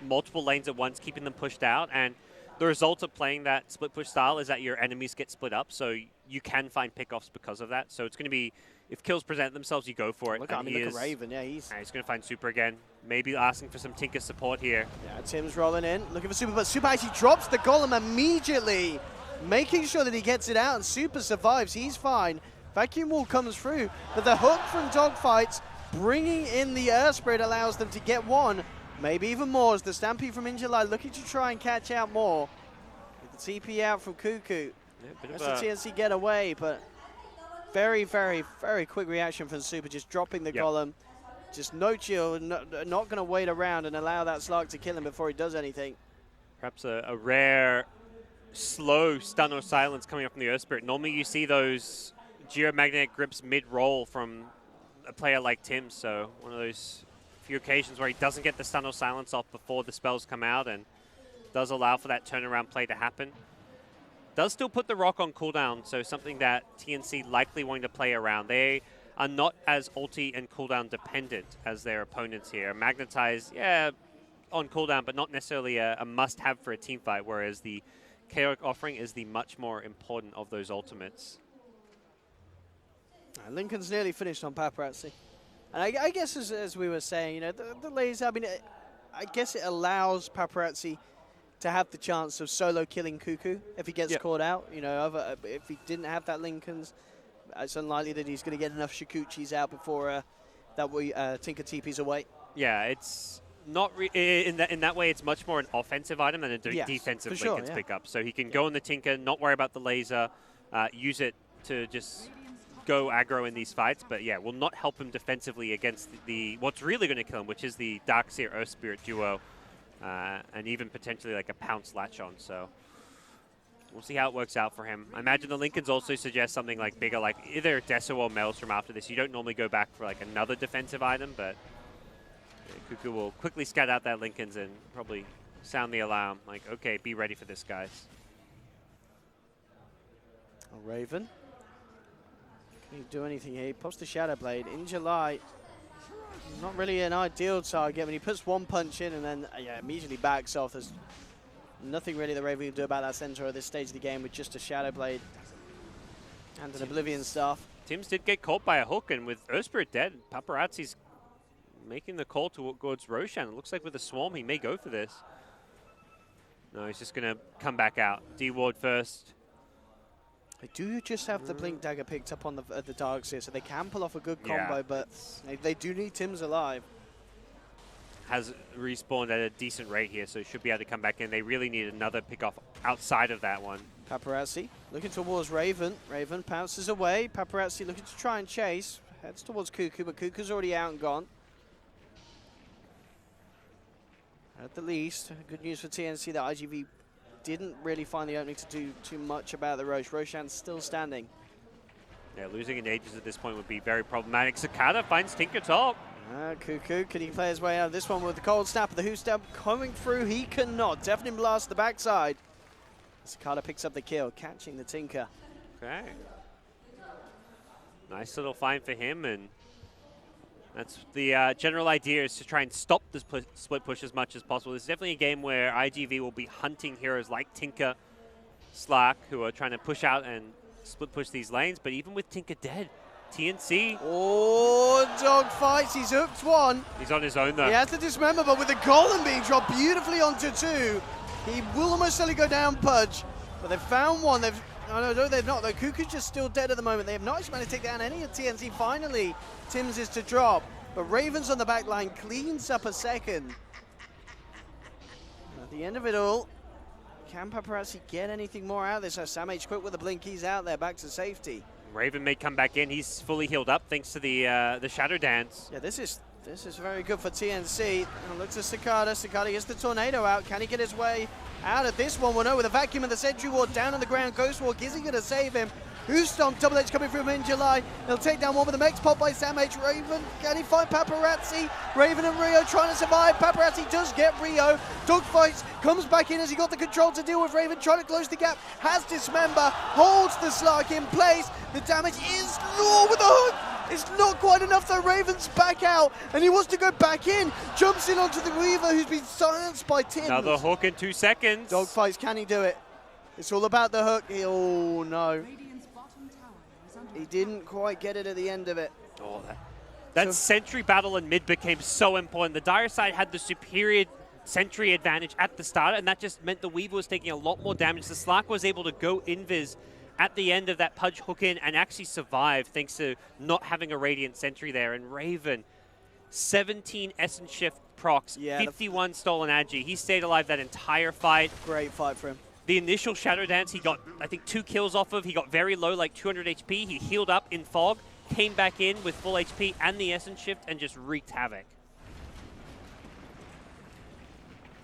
multiple lanes at once, keeping them pushed out. And the result of playing that split push style is that your enemies get split up, so you can find pickoffs because of that. So it's going to be, if kills present themselves, you go for it. Look at Raven, yeah, he's going to find Super again. Maybe asking for some Tinker support here. Yeah, Tim's rolling in, looking for Super, but Super actually drops the Golem immediately, making sure that he gets it out, and Super survives. He's fine. Vacuum Wall comes through, but the hook from Dogfights, bringing in the Earth Spirit, allows them to get one, maybe even more, as the Stampede from iG.V looking to try and catch out more. With the TP out from Cuckoo. That's the TNC get away, but very, very, very quick reaction from Super, just dropping the Golem. Just no chill, not going to wait around and allow that Slark to kill him before he does anything. Perhaps a rare, slow stun or silence coming up from the Earth Spirit. Normally you see those geomagnetic grips mid-roll from a player like Tim, so one of those few occasions where he doesn't get the stun or silence off before the spells come out and does allow for that turnaround play to happen. Does still put the rock on cooldown, so something that TNC likely wanting to play around. They are not as ulti and cooldown dependent as their opponents here. Magnetize, yeah, on cooldown, but not necessarily a must-have for a team fight, whereas the Chaotic offering is the much more important of those ultimates. Lincoln's nearly finished on Paparazzi. And I guess as we were saying, you know, the laser, I mean, I guess it allows Paparazzi to have the chance of solo killing Cuckoo if he gets caught out. You know, if he didn't have that Lincoln's, it's unlikely that he's going to get enough Shikuchis out before Tinker TP's away. Yeah, it's not in that way. It's much more an offensive item than a defensive Lincoln's pick up. So he can go in the Tinker, not worry about the laser, use it to just go aggro in these fights, but yeah, will not help him defensively against what's really going to kill him, which is the Darkseer Earth Spirit duo, and even potentially like a Pounce latch on. So we'll see how it works out for him. I imagine the Lincolns also suggest something like bigger, like either Deso or Maelstrom after this. You don't normally go back for like another defensive item, but Cuckoo will quickly scout out that Lincolns and probably sound the alarm, like, okay, be ready for this, guys. Raven. Can he do anything here? He pops the Shadow Blade. iG.V, not really an ideal target, but he puts one punch in and then immediately backs off. There's nothing really that Raven can do about that center at this stage of the game with just a Shadow Blade and an Oblivion Staff. Tims did get caught by a hook, and with Earth Spirit dead, Paparazzi's making the call towards Roshan. It looks like with a Swarm, he may go for this. No, he's just going to come back out. D-Ward first. They do just have the Blink Dagger picked up on the Darkseer, so they can pull off a good combo, but they do need Tims alive. Has respawned at a decent rate here, so he should be able to come back in. They really need another pick-off outside of that one. Paparazzi looking towards Raven. Raven pounces away. Paparazzi looking to try and chase. Heads towards Cuckoo, but Cuckoo's already out and gone. At the least, good news for TNC that iG.V didn't really find the opening to do too much about the Roche. Roshan's still standing. Yeah, losing in Aegis at this point would be very problematic. Cicada finds Tinker top. Cuckoo, can he play his way out of this one with the cold snap? The Who Stab coming through, he cannot. Deafening Blast the backside. Cicada picks up the kill, catching the Tinker. Okay. Nice little find for him, and that's the general idea, is to try and stop this split push as much as possible. This is definitely a game where iG.V will be hunting heroes like Tinker, Slark, who are trying to push out and split push these lanes, but even with Tinker dead, TNC. Oh, dog fights. He's hooked one. He's on his own, though. He has to dismember, but with the Golem being dropped beautifully onto two, he will almost certainly go down, Pudge. But they've found one. No, they've not. The Cuckoo's just still dead at the moment. They have not actually managed to take down any of TNC. Finally, Tims is to drop. But Ravens on the back line cleans up a second. At the end of it all, can Paparazzi get anything more out of this? Sam H quick with the blink. He's out there, back to safety. Raven may come back in. He's fully healed up thanks to the Shadow Dance. Yeah, this is This is very good for TNC. And look to Cicada. Cicada gets the tornado out. Can he get his way out of this one? We'll know with a vacuum and the sentry ward down on the ground. Ghost Walk, is he going to save him? Who's Stomp? Double H coming through in July. He'll take down one with the Mex pop by Sam H. Raven. Can he find Paparazzi? Raven and Rio trying to survive. Paparazzi does get Rio. Dogfights comes back in as he got the control to deal with Raven. Trying to close the gap. Has Dismember. Holds the Slark in place. The damage is low with the hook. It's not quite enough though. Raven's back out and he wants to go back in. Jumps in onto the Weaver who's been silenced by Tim. Another hook in 2 seconds. Dogfights, can he do it? It's all about the hook. Oh no. Radiant's bottom tower is under He didn't quite get it at the end of it. Oh, that sentry battle in mid became so important. The Dire side had the superior sentry advantage at the start, and that just meant the Weaver was taking a lot more damage. The Slark was able to go invis at the end of that Pudge hook in and actually survive thanks to not having a Radiant sentry there. And Raven, 17 Essence Shift procs, Yeah, 51 stolen agi. He stayed alive that entire fight. Great fight for him. The initial Shadow Dance, he got, I think, 2 kills off of. He got very low, like 200 HP. He healed up in Fog, came back in with full HP and the Essence Shift, and just wreaked havoc.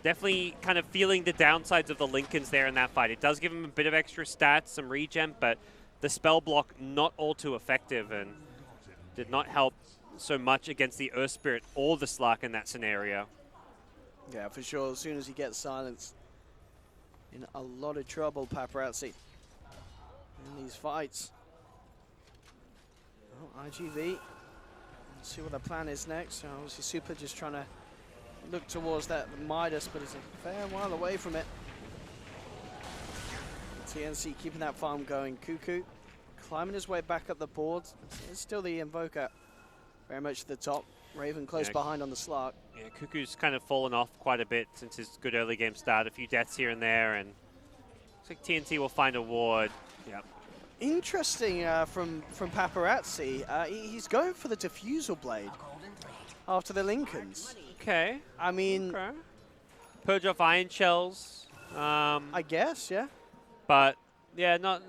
Definitely kind of feeling the downsides of the Lincolns there in that fight. It does give him a bit of extra stats, some regen, but the spell block not all too effective and did not help so much against the Earth Spirit or the Slark in that scenario. Yeah, for sure. As soon as he gets silenced, in a lot of trouble, Paparazzi, in these fights. Oh, IGV. Let's see what the plan is next. So obviously, Super just trying to look towards that Midas, but it's a fair while away from it. TNC keeping that farm going. Cuckoo climbing his way back up the board. It's still the Invoker very much at the top. Raven close behind on the Slark. Yeah, Cuckoo's kind of fallen off quite a bit since his good early game start. A few deaths here and there, and looks like TNC will find a ward. Yep. Interesting from Paparazzi. He's going for the Diffusal Blade after the Lincolns. Okay. I mean, Okay. Purge off Iron Shells. I guess, yeah. But, yeah, not...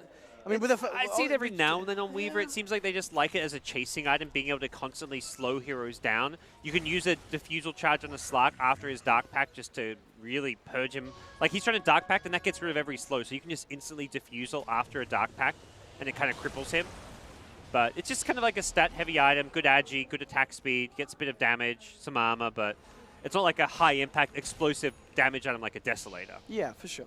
I mean, with I see it every now and then on Weaver. It seems like they just like it as a chasing item, being able to constantly slow heroes down. You can use a Diffusal charge on the Slark after his Dark Pact just to really purge him. Like, he's trying to Dark Pact, and that gets rid of every slow, so you can just instantly Diffusal after a Dark Pact, and it kind of cripples him. But it's just kind of like a stat-heavy item, good agi, good attack speed, gets a bit of damage, some armor, but it's not like a high-impact, explosive damage item like a Desolator. Yeah, for sure.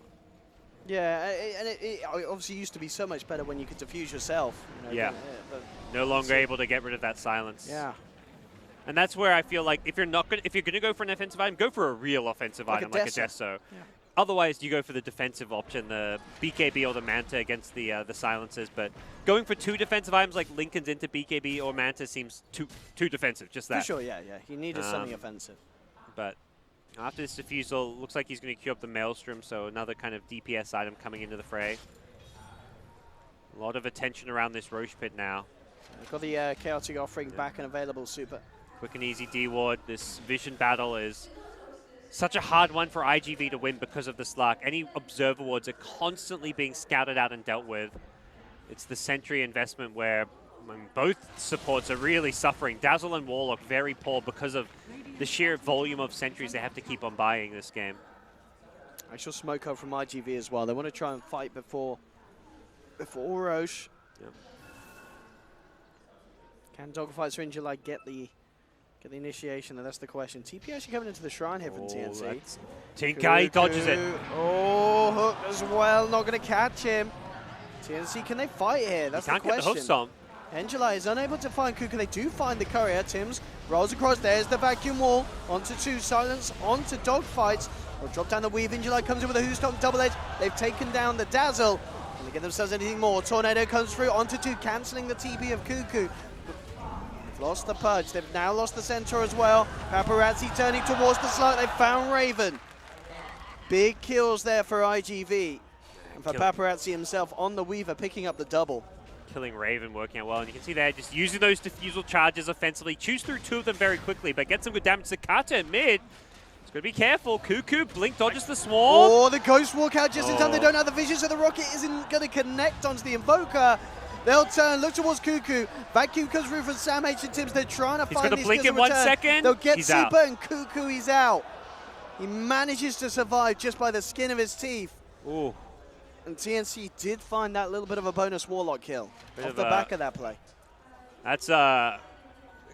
Yeah, and it obviously used to be so much better when you could diffuse yourself. You know, Yeah. but No longer able to get rid of that silence. yeah. And that's where I feel like if you're gonna go for an offensive item, go for a real offensive Like a item like a Deso. Deso. Yeah. Otherwise, you go for the defensive option, the BKB or the Manta against the silencers. But going for 2 defensive items like Lincoln's into BKB or Manta seems too defensive. Just that. For sure, yeah. He needed something offensive. But after this Diffusal, looks like he's going to queue up the Maelstrom, so another kind of DPS item coming into the fray. A lot of attention around this Roche Pit now. Got the Chaotic Offering back and available, Super. Quick and easy D-Ward. This Vision battle is such a hard one for IGV to win because of the Slark. Any Observer Wards are constantly being scouted out and dealt with. It's the Sentry investment where both supports are really suffering. Dazzle and Warlock very poor because of the sheer volume of sentries they have to keep on buying this game. Actual smoke up from IGV as well. They want to try and fight before Roche. Yep. Can Dogfights or Injury get the initiation? And that's the question. TP actually coming into the shrine here from TNC. Tinkai dodges it. Oh, hook as well. Not going to catch him. TNC, can they fight here? That's the Can't get the question. hoof stomp. Angela is unable to find Kuka. They do find the courier. Tims rolls across. There's the vacuum wall. Onto 2. Silence. Onto Dogfights. They'll drop down the weave. Angela comes in with a Whostock double edge. They've taken down the Dazzle. Can they get themselves anything more? Tornado comes through. Onto 2. Cancelling the TP of Cuckoo. They've lost the Pudge. They've now lost the Centaur as well. Paparazzi turning towards the Slark. They've found Raven. Big kills there for IGV. And for Paparazzi himself on the Weaver, picking up the double. Killing Raven working out well, and you can see there just using those Diffusal charges offensively. Chews through 2 of them very quickly, but gets some good damage to Carter in mid. He's got to be careful. Cuckoo, Blink dodges the Swarm. Oh, the Ghost walk out just in time. They don't have the vision, so the rocket isn't going to connect onto the Invoker. They'll turn, look towards Cuckoo. Vacuum comes through from Sam H and Tims. They're trying to He's find got to these blink kills in 1 return. second. They'll get He's Super out. and Cuckoo, he's out. He manages to survive just by the skin of his teeth. Ooh. And TNC did find that little bit of a bonus Warlock kill Bit off of the a- back of that play. That's a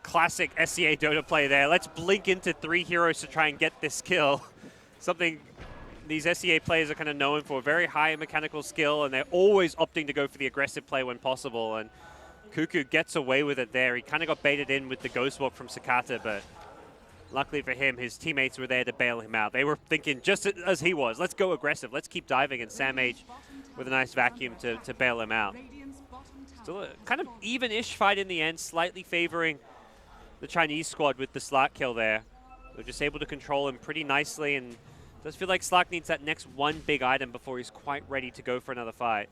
classic SCA Dota play there. Let's blink into 3 heroes to try and get this kill. Something these SCA players are kind of known for. Very high mechanical skill, and they're always opting to go for the aggressive play when possible. And Cuckoo gets away with it there. He kind of got baited in with the Ghost Walk from Sakata, but luckily for him, his teammates were there to bail him out. They were thinking just as he was, let's go aggressive, let's keep diving, and Sam H with a nice vacuum to bail him out. Still a kind of even-ish fight in the end, slightly favoring the Chinese squad with the Slark kill there. They're just able to control him pretty nicely, and it does feel like Slark needs that next one big item before he's quite ready to go for another fight.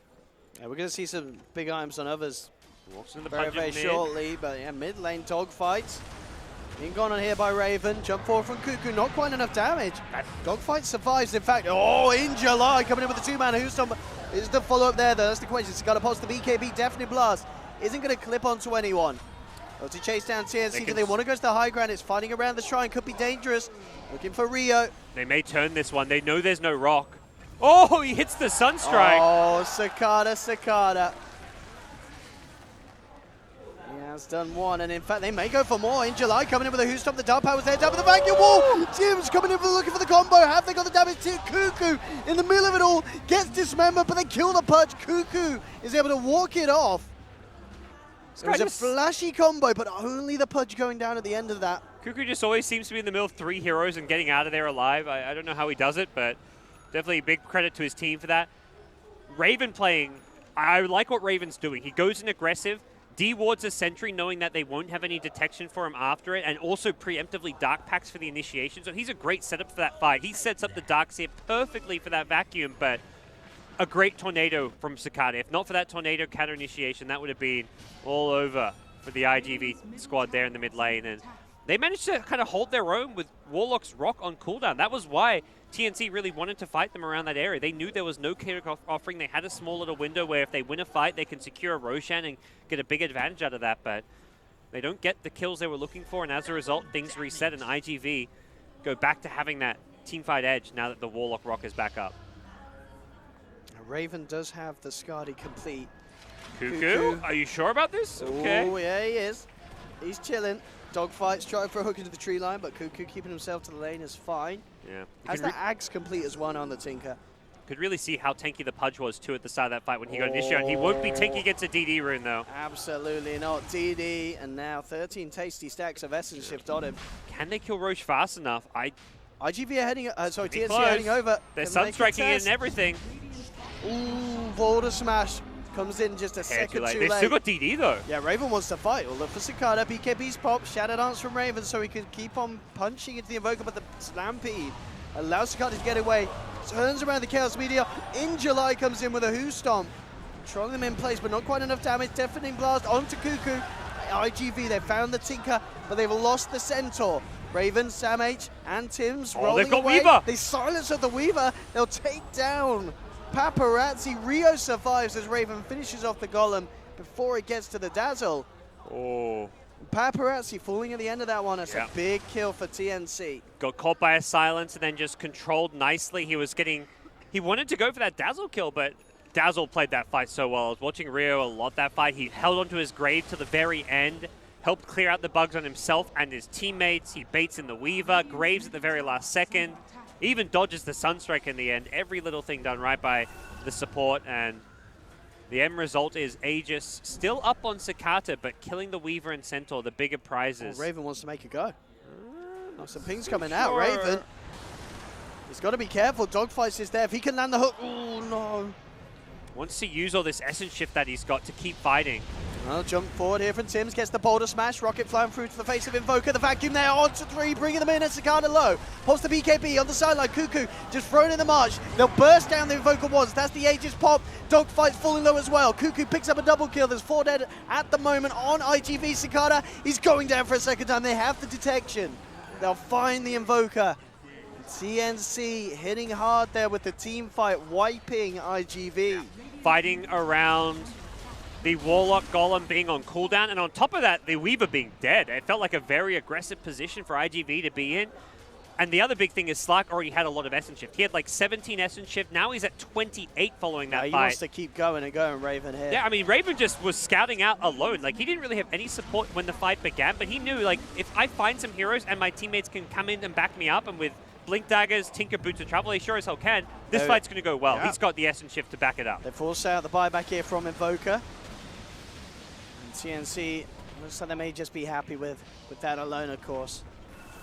Yeah, we're going to see some big items on others Walks in the very, punch very in mid. shortly. But yeah, mid lane dogfights. Being gone on here by Raven. Jump forward from Cuckoo, not quite enough damage. Dogfight survives, in fact. Oh, in July, coming in with a 2-man Hoostomp. Is the follow-up there, though? That's the question. It's got to pulse the BKB, definitely blast. Isn't going to clip onto anyone. Oh, to chase down TNC, do they want to go to the high ground? It's fighting around the shrine, could be dangerous. Looking for Rio. They may turn this one. They know there's no rock. Oh, he hits the Sunstrike. Oh, Sakata. He has done one, and in fact, they may go for more. In July, coming in with a Hoostomp. The Dark Power's there, down with the vacuum wall. Tim's coming in for looking for the combo. Have they got the damage? Cuckoo in the middle of it all gets dismembered, but they kill the punch. Cuckoo is able to walk it off. It was a flashy combo, but only the Pudge going down at the end of that. Cuckoo just always seems to be in the middle of 3 heroes and getting out of there alive. I don't know how he does it, but definitely big credit to his team for that. Raven playing, I like what Raven's doing. He goes in aggressive, dewards a sentry knowing that they won't have any detection for him after it, and also preemptively dark packs for the initiation. So he's a great setup for that fight. He sets up the dark seer perfectly for that vacuum, but a great tornado from Sakata. If not for that tornado counter initiation, that would have been all over for the IGV squad there in the mid lane. And they managed to kind of hold their own with Warlock's Rock on cooldown. That was why TNC really wanted to fight them around that area. They knew there was no kickoff offering. They had a small little window where if they win a fight, they can secure a Roshan and get a big advantage out of that. But they don't get the kills they were looking for, and as a result, things reset, and IGV go back to having that teamfight edge now that the Warlock Rock is back up. Raven does have the Skadi complete. Cuckoo, are you sure about this? Okay. Oh, yeah, he is. He's chilling. Dogfights trying for a hook into the tree line, but Cuckoo keeping himself to the lane is fine. Yeah. Has the Axe complete as one on the Tinker. Could really see how tanky the Pudge was too at the start of that fight when he got initiated. He won't be tanky against a DD rune though. Absolutely not. DD, and now 13 tasty stacks of Essence Shift on him. Can they kill Roche fast enough? IGV are heading, sorry, Pretty TNC close. heading over. They're Can they sunstriking it contest? and everything. Ooh, Boulder Smash comes in just a second too They late. still got DD though. Yeah, Raven wants to fight. We'll look for Sakata. BKB's pop. Shadow Dance from Raven so he can keep on punching into the Invoker, but the Stampede allows Sakata to get away. Turns around the Chaos Meteor. In July comes in with a Hoostomp. Controlling them in place, but not quite enough damage. Deafening Blast onto Cuckoo. IGV, they found the Tinker, but they've lost the Centaur. Raven, Sam H, and Tim's rolling they've got away. Weaver. They silence of the Weaver. They'll take down Paparazzi. Rio survives as Raven finishes off the Golem before it gets to the Dazzle. Oh. Paparazzi falling at the end of that one. That's Yeah. a big kill for TNC. Got caught by a silence and then just controlled nicely. He wanted to go for that Dazzle kill, but Dazzle played that fight so well. I was watching Rio a lot that fight. He held onto his grave to the very end, helped clear out the bugs on himself and his teammates. He baits in the Weaver, Graves at the very last second, even dodges the Sunstrike in the end. Every little thing done right by the support, and the end result is Aegis still up on Sakata, but killing the Weaver and Centaur, the bigger prizes. Oh, Raven wants to make a go. Oh, some pings coming out. Raven, he's got to be careful. Dogfights is there. If he can land the hook, oh no. Wants to use all this essence shift that he's got to keep fighting. Well, jump forward here from Tims, gets the Boulder Smash, Rocket flying through to the face of Invoker, the vacuum there, on to 3, bringing them in, and Sakata low. Pulls the BKB on the sideline, Cuckoo just thrown in the march. They'll burst down the Invoker once, that's the Aegis pop. Dogfight's falling low as well. Cuckoo picks up a double kill, there's 4 dead at the moment on IGV. Sakata, he's going down for a second time, they have the detection. They'll find the Invoker. TNC hitting hard there with the team fight, wiping IGV. Fighting around the Warlock Golem being on cooldown, and on top of that, the Weaver being dead. It felt like a very aggressive position for IGV to be in. And the other big thing is Slark already had a lot of Essence Shift. He had like 17 Essence Shift. Now he's at 28 following that He fight. wants to keep going and going, Raven here. Yeah, I mean, Raven just was scouting out alone. Like, he didn't really have any support when the fight began, but he knew, like, if I find some heroes and my teammates can come in and back me up, and with Blink Daggers, Tinker Boots of Travel, he sure as hell can, this fight's going to go well. Yeah. He's got the Essence Shift to back it up. They force out the buyback here from Invoker. And TNC looks like they may just be happy with that alone, of course.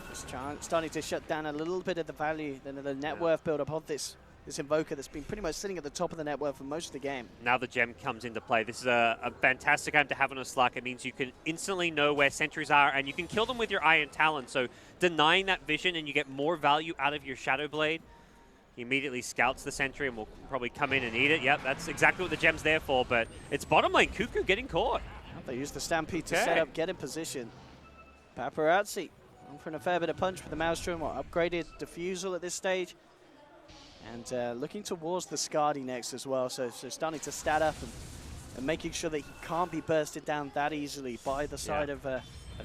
Just starting to shut down a little bit of the value, the net worth build up of this Invoker that's been pretty much sitting at the top of the net worth for most of the game. Now the gem comes into play. This is a fantastic item to have on a Slark. It means you can instantly know where sentries are, and you can kill them with your Iron Talon. So denying that vision, and you get more value out of your Shadow Blade. He immediately scouts the sentry and will probably come in and eat it. Yep, that's exactly what the gem's there for, but it's bottom lane Cuckoo getting caught. They use the Stampede to set up, get in position. Paparazzi offering a fair bit of punch with the Maelstrom, upgraded Diffusal at this stage. And looking towards the Skadi next as well, so starting to stat up and making sure that he can't be bursted down that easily by the side of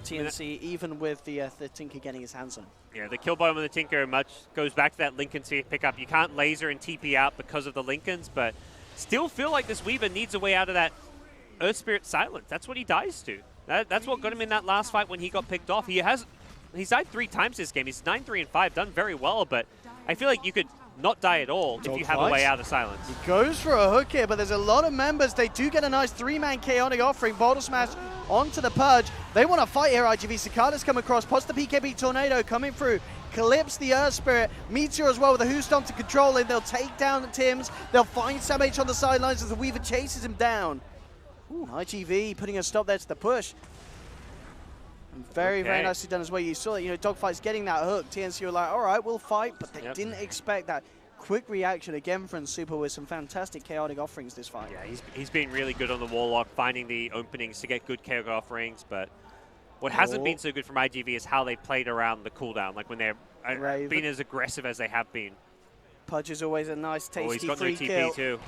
TNC, even with the Tinker getting his hands on. Yeah, the kill bomb on the Tinker much goes back to that Lincoln pickup. You can't laser and TP out because of the Lincolns, but still feel like this Weaver needs a way out of that Earth Spirit silence. That's what he dies to. That's what got him in that last fight when he got picked off. He's died 3 times this game. He's 9-3-5, done very well, but I feel like you could not die at all if you have a way out of silence. He goes for a hook here, but there's a lot of members. They do get a nice 3-man chaotic offering. Bottle smash onto the Purge. They want to fight here, IGV. Cicada's come across, pots the PKB Tornado coming through. Clips the Earth Spirit. Meteor as well with a Who Stomp to control him. They'll take down the Tims. They'll find Sam H on the sidelines as the Weaver chases him down. Ooh, IGV putting a stop there to the push. Very, very nicely done as well. You saw that, Dogfight's getting that hook. TNC were like, all right, we'll fight, but they didn't expect that quick reaction again from Super with some fantastic chaotic offerings this fight. Yeah, he's been really good on the Warlock, finding the openings to get good chaotic offerings, but what hasn't been so good from IGV is how they played around the cooldown, like when they're being as aggressive as they have been. Pudge is always a nice, tasty he's got free no TP kill. too.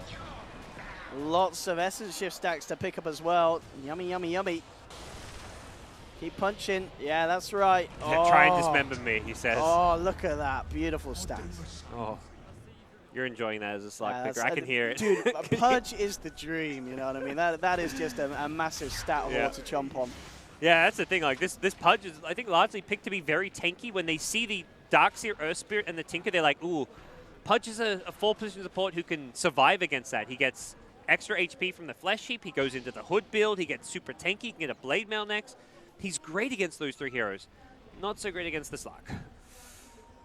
Lots of Essence Shift stacks to pick up as well. Yummy, yummy, yummy. Keep punching. Yeah, that's right. Try and dismember me, he says. Oh, look at that. Beautiful stacks. Oh, you're enjoying that as a Slark picker. I can hear it. Dude, Pudge is the dream, you know what I mean? That is just a massive stat haul to chomp on. Yeah, that's the thing. Like this Pudge is, I think, largely picked to be very tanky. When they see the Darkseer, Earth Spirit, and the Tinker, they're like, ooh, Pudge is a full position support who can survive against that. He gets extra HP from the Flesh Heap. He goes into the Hood build. He gets super tanky. He can get a Blade Mail next. He's great against those 3 heroes. Not so great against the Slark.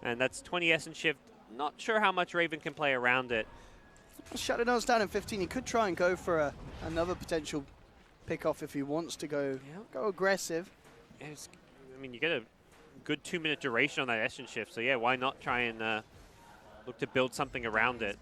And that's 20 Essence Shift. Not sure how much Raven can play around it. Shadow Dawn's down in 15. He could try and go for another potential pick-off if he wants to go aggressive. I mean, you get a good 2-minute duration on that Essence Shift, so yeah, why not try and look to build something around it.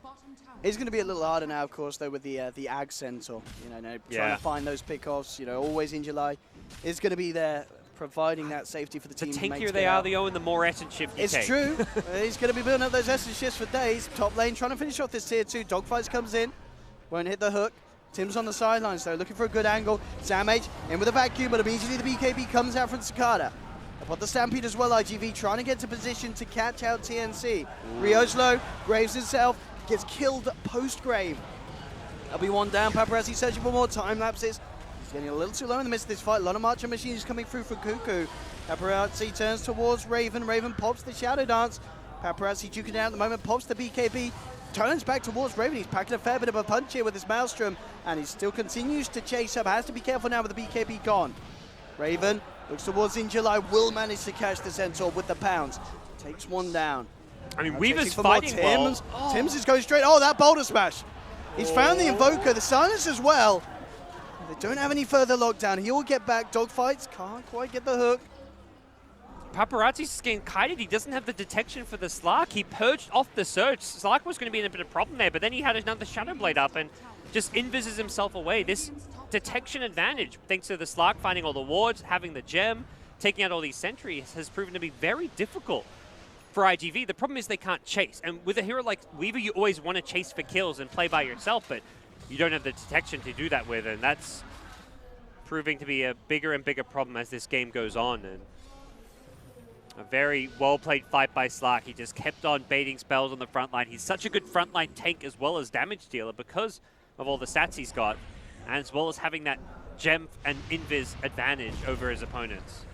It's going to be a little harder now, of course, though, with the Ag Centaur. Trying to find those pick-offs, always in July. Is going to be there providing that safety for the team. The tankier they are, the more Essence Shift you take. It's true. He's going to be building up those Essence Shifts for days. Top lane trying to finish off this tier 2. Dogfights comes in. Won't hit the hook. Tim's on the sidelines, though, looking for a good angle. Sam H in with a vacuum, but immediately the BKB comes out from Cicada. Up the Stampede as well, IGV trying to get to position to catch out TNC. Rio's low, Graves himself gets killed post-grave. That'll be one down. Paparazzi searching for more time lapses. He's getting a little too low in the midst of this fight. A lot of Marcher machines coming through for Cuckoo. Paparazzi turns towards Raven. Raven pops the Shadow Dance. Paparazzi duking down at the moment, pops the BKB. Turns back towards Raven. He's packing a fair bit of a punch here with his Maelstrom, and he still continues to chase up. Has to be careful now with the BKB gone. Raven looks towards in July, will manage to catch the Centaur with the pounds. Takes one down. I mean, Weaver's fighting well. Tims is going straight. Oh, that boulder smash. He's found the Invoker, the silence as well. They don't have any further lockdown. He will get back. Dogfights can't quite get the hook. Paparazzi's getting kited. He doesn't have the detection for the Slark. He purged off the Surge. Slark was going to be in a bit of problem there, but then he had another Shadow Blade up and just invises himself away. This detection advantage, thanks to the Slark finding all the wards, having the gem, taking out all these sentries, has proven to be very difficult for IGV. The problem is they can't chase. And with a hero like Weaver, you always want to chase for kills and play by yourself, but you don't have the detection to do that with, and that's proving to be a bigger and bigger problem as this game goes on. And a very well-played fight by Slark. He just kept on baiting spells on the front line. He's such a good frontline tank as well as damage dealer because of all the stats he's got, and as well as having that gem and invis advantage over his opponents.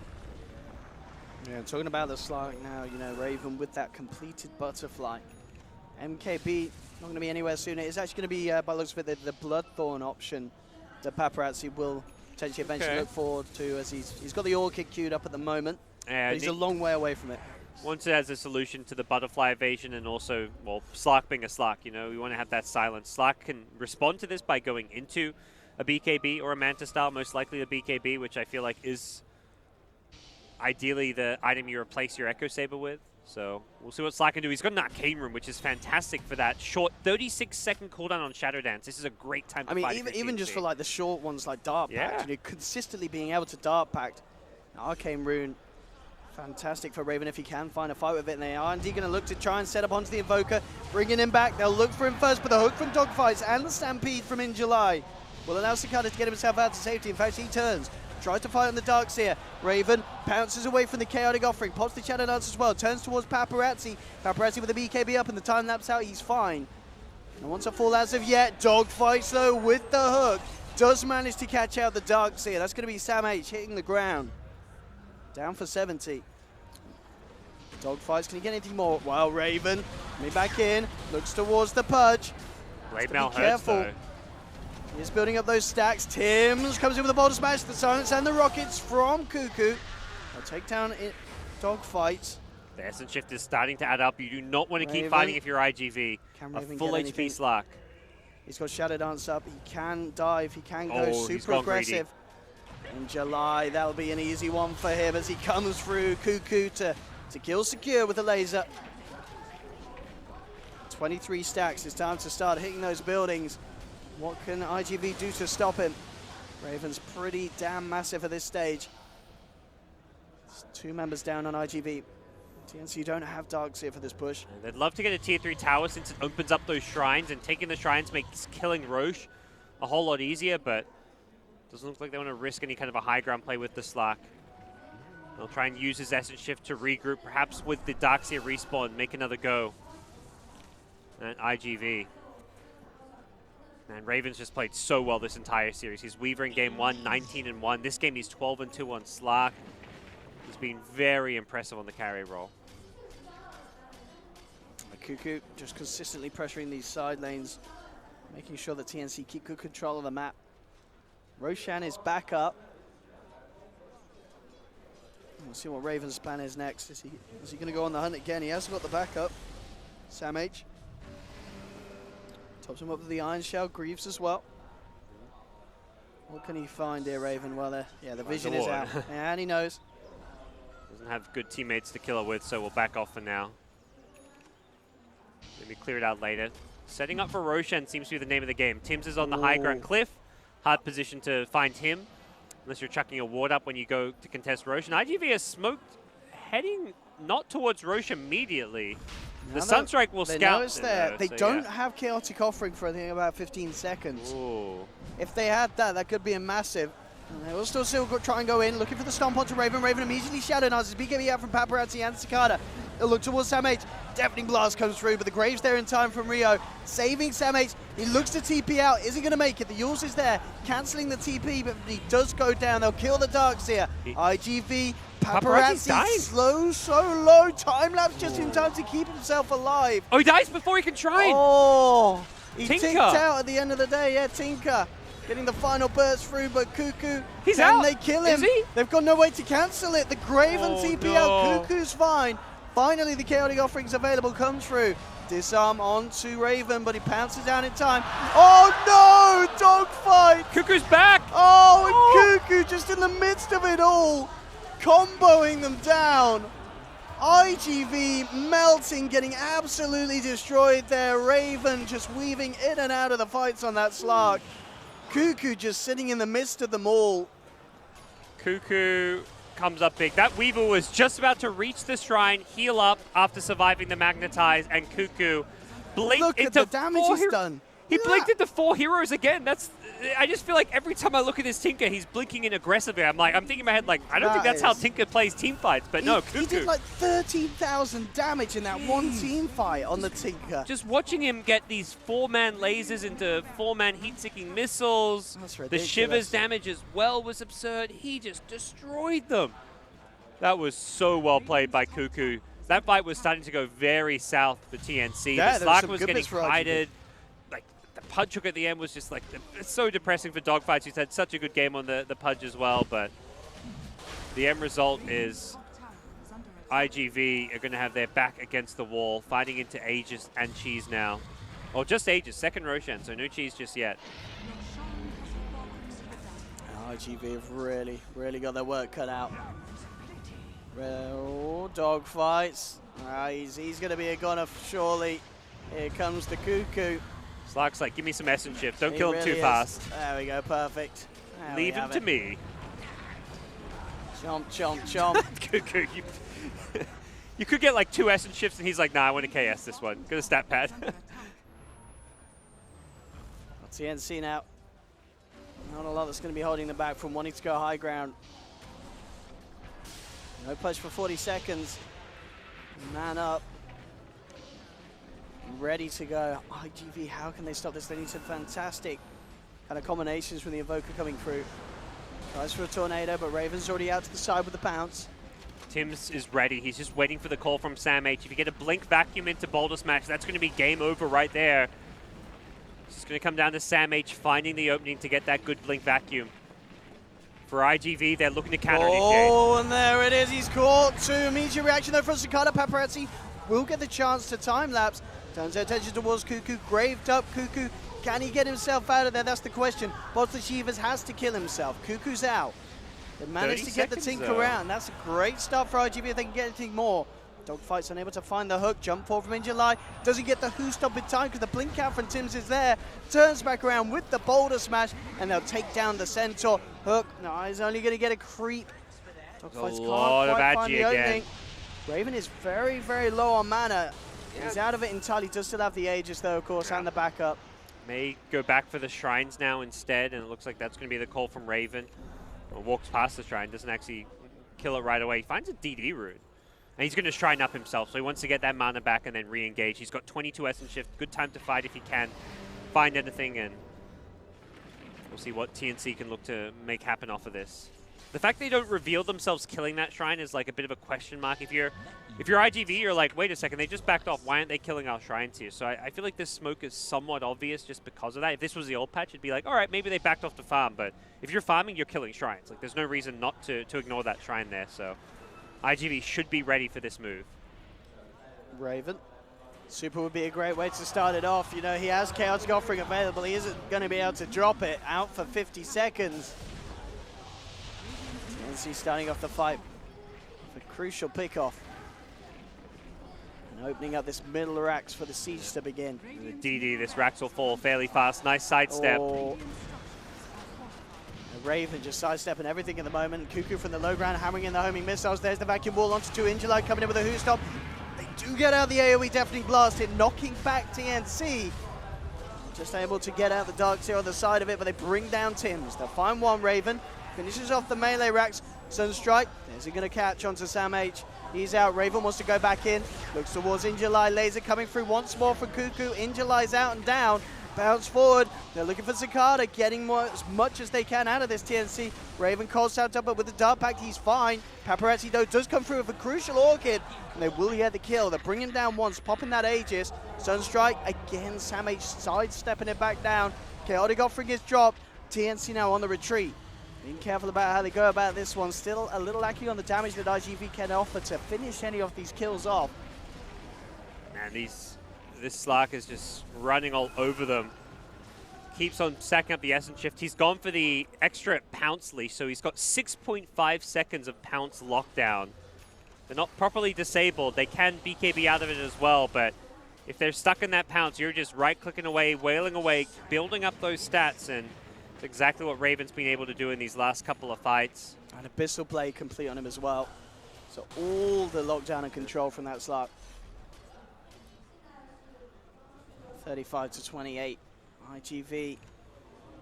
Yeah, talking about the Slark now, you know, Raven with that completed butterfly. MKB not going to be anywhere soon. It is actually going to be, by the looks of it, the Bloodthorn option that Paparazzi will potentially eventually look forward to, as he's got the Orchid queued up at the moment. But he's a long way away from it. Once it has a solution to the butterfly evasion and also, well, Slark being a Slark, you know, we want to have that silence. Slark can respond to this by going into a BKB or a Manta style, most likely a BKB, which I feel like is ideally the item you replace your Echo Saber with. So we'll see what Slark can do. He's got an Arcane Room, which is fantastic for that short 36-second cooldown on Shadow Dance. This is a great time to fight. Even just for like the short ones like Dark Pact, you know, consistently being able to Dark Pact. Arcane Rune, fantastic for Raven if he can find a fight with it. And they are indeed going to look to try and set up onto the Invoker, bringing him back. They'll look for him first, but the hook from Dogfights and the Stampede from iG.V will allow Cicada to get himself out to safety. In fact, he turns, tries to fight on the Darkseer. Raven pounces away from the Chaotic Offering, pops the Shadow Dance as well, turns towards Paparazzi. Paparazzi with the BKB up and the time lapse out, he's fine. No one's a fall as of yet. Dogfights though with the hook, does manage to catch out the Darkseer. That's going to be Sam H hitting the ground. Down for 70. Dogfights, can he get anything more? Well, Raven, coming back in, looks towards the Pudge. Blade Mail hurts though. He's building up those stacks. Tim's comes in with a Boulder Smash, the Silence and the Rockets from Cuckoo. They'll take down Dogfights. The Essence Shift is starting to add up. You do not want to keep fighting if you're iG.V. A full HP Slark. He's got Shadow Dance up. He can dive. He can go super aggressive. In July, that'll be an easy one for him as he comes through. Cuckoo to kill secure with a laser. 23 stacks. It's time to start hitting those buildings. What can iG.V do to stop him? Raven's pretty damn massive at this stage. It's 2 members down on iG.V. TNC don't have Darkseer for this push. They'd love to get a tier 3 tower since it opens up those shrines, and taking the shrines makes killing Roche a whole lot easier, but doesn't look like they want to risk any kind of a high ground play with the Slark. They'll try and use his Essence Shift to regroup, perhaps with the Darkseer respawn, make another go at iG.V. And Raven's just played so well this entire series. He's Weaver in game 1, 19-1. This game he's 12-2 on Slark. He's been very impressive on the carry role. Cuckoo just consistently pressuring these side lanes, making sure that TNC keep good control of the map. Roshan is back up. We'll see what Raven's plan is next. Is he going to go on the hunt again? He has got the backup. Sam H. Tops him up with the Iron Shell. Greaves as well. What can he find here, Raven? Well, the vision is out. Yeah, and he knows. Doesn't have good teammates to kill it with, so we'll back off for now. Maybe clear it out later. Setting up for Roshan seems to be the name of the game. Tim's is on the high ground cliff. Hard position to find him, unless you're chucking a ward up when you go to contest Roshan. iG.V has smoked, heading not towards Roche immediately. The Sunstrike will scout. They don't have Chaotic Offering for I think about 15 seconds. Ooh. If they had that, that could be a massive. And they will still try and go in, looking for the stomp onto Raven. Raven immediately Shadow Dances. BKB out from Paparazzi and Cicada. They'll look towards Sam H. Deafening Blast comes through, but the Graves there in time from Rio. Saving Sam H. He looks to TP out. Is he going to make it? The Yules is there, cancelling the TP, but he does go down. They'll kill the Darkseer. iG.V, Paparazzi slow, so low. Time lapse just in time to keep himself alive. Oh, he dies before he can try. Oh, he tinked out at the end of the day. Yeah, Tinker getting the final burst through, but Cuckoo, he's out. They kill him? Is he? They've got no way to cancel it. The Graven TP out. Cuckoo's fine. Finally, the Chaotic Offerings available comes through. Disarm onto Raven, but he pounces down in time. Oh no! Dogfight! Cuckoo's back! Oh, and Cuckoo just in the midst of it all, comboing them down. iG.V melting, getting absolutely destroyed there. Raven just weaving in and out of the fights on that Slark. Cuckoo just sitting in the midst of them all. Cuckoo comes up big. That Weaver was just about to reach the shrine, heal up after surviving the Magnetize, and Cuckoo blinked Look at the damage he's done. He Look at blinked that. into 4 heroes again. I just feel like every time I look at this Tinker, he's blinking in aggressively. I'm thinking in my head, like, I don't think that's how Tinker plays team fights, but no, He did Cuckoo. like 13,000 damage in that one team fight on the Tinker. Just watching him get these 4-man lasers into 4-man heat-seeking missiles. That's The ridiculous. Shivers damage as well was absurd. He just destroyed them. That was so well played by Cuckoo. That fight was starting to go very south for TNC. Yeah, the there was Slark some was good getting bits for IGV. kited. Like, the Pudge hook at the end was just like, it's so depressing for dogfights. He's had such a good game on the Pudge as well, but the end result is IGV are going to have their back against the wall, fighting into Aegis and Cheese now. Or just Aegis, second Roshan, so no Cheese just yet. IGV have really got their work cut out. Oh, dog fights. He's going to be a goner surely. Here comes the Cuckoo. Slark's like, give me some essence shift. Don't He kill him really too is. fast. There we go, perfect. There we Leave him have to it. me. Chomp, chomp, chomp. Cuckoo, you could get like 2 essence shifts, and he's like, nah, I want to KS this one. Go to stat pad. TNC now. Not a lot that's going to be holding them back from wanting to go high ground. No push for 40 seconds. Man up. Ready to go. IGV, how can they stop this? They need some fantastic kind of combinations from the Invoker coming through. Tries for a tornado, but Raven's already out to the side with the pounce. Tims is ready. He's just waiting for the call from Sam H. If you get a blink vacuum into Boulder Smash, that's going to be game over right there. It's just going to come down to Sam H finding the opening to get that good blink vacuum. For IGV, they're looking to counter Oh, and there it is. He's caught. 2 immediate reaction though from Cicada. Paparazzi will get the chance to time lapse. Turns their attention towards Cuckoo. Graved up Cuckoo. Can he get himself out of there? That's the question. Both the Shivas has to kill himself. Cuckoo's out. They managed to get the Tinker around. That's a great start for IGV if they can get anything more. Dogfight's unable to find the hook. Jump forward from Injuly. Doesn't get the who stop in time because the blink out from Tims is there. Turns back around with the Boulder Smash and they'll take down the Centaur. Hook, no, he's only going to get a creep. Dogfights can't quite find the opening. Raven is very low on mana. He's out of it entirely. Does still have the Aegis though, of course, and the backup. May go back for the Shrines now instead, and it looks like that's going to be the call from Raven. Walks past the Shrine, doesn't actually kill it right away. He finds a DD rune. And he's going to Shrine up himself, so he wants to get that mana back and then re-engage. He's got 22 Essence Shift, good time to fight if he can find anything, and we'll see what TNC can look to make happen off of this. The fact they don't reveal themselves killing that Shrine is like a bit of a question mark. If you're IGV, you're like, wait a second, they just backed off. Why aren't they killing our Shrines here? So I feel like this smoke is somewhat obvious just because of that. If this was the old patch, it'd be like, all right, maybe they backed off to farm. But if you're farming, you're killing Shrines. Like, there's no reason not to ignore that Shrine there. So IGV should be ready for this move. Raven. Super would be a great way to start it off. You know, he has Chaotic Offering available. He isn't going to be able to drop it. Out for 50 seconds. TNC starting off the fight with a crucial pickoff. And opening up this middle racks for the siege to begin. The DD, this Rax will fall fairly fast. Nice sidestep. Oh. Raven just sidestepping everything at the moment. Cuckoo from the low ground hammering in the homing missiles. There's the vacuum wall onto 2. Injuly coming in with a who stop. They do get out the AoE deafening blast in, knocking back TNC. Just able to get out the Dark Seer on the side of it, but they bring down Tims. They'll find one Raven. Finishes off the melee racks. Sunstrike, is he going to catch onto Sam H? He's out. Raven wants to go back in. Looks towards Injuly. Laser coming through once more from Cuckoo. Injuly's out and down. Bounce forward. They're looking for Cicada, getting as much as they can out of this TNC. Raven calls out up, but with the Dart Pact, he's fine. Paparazzi, though, does come through with a crucial Orchid, and they will get the kill. They're bringing him down once, popping that Aegis. Sunstrike, again, Sam H sidestepping it back down. Chaotic Offering is dropped. TNC now on the retreat. Being careful about how they go about this one. Still a little lacking on the damage that IGV can offer to finish any of these kills off. Man, this Slark is just running all over them. Keeps on stacking up the Essence Shift. He's gone for the extra Pounce leash, so he's got 6.5 seconds of Pounce lockdown. They're not properly disabled. They can BKB out of it as well, but if they're stuck in that Pounce, you're just right-clicking away, wailing away, building up those stats, and it's exactly what Raven's been able to do in these last couple of fights. And Abyssal Blade complete on him as well. So all the lockdown and control from that Slark. 35 to 28. IGV,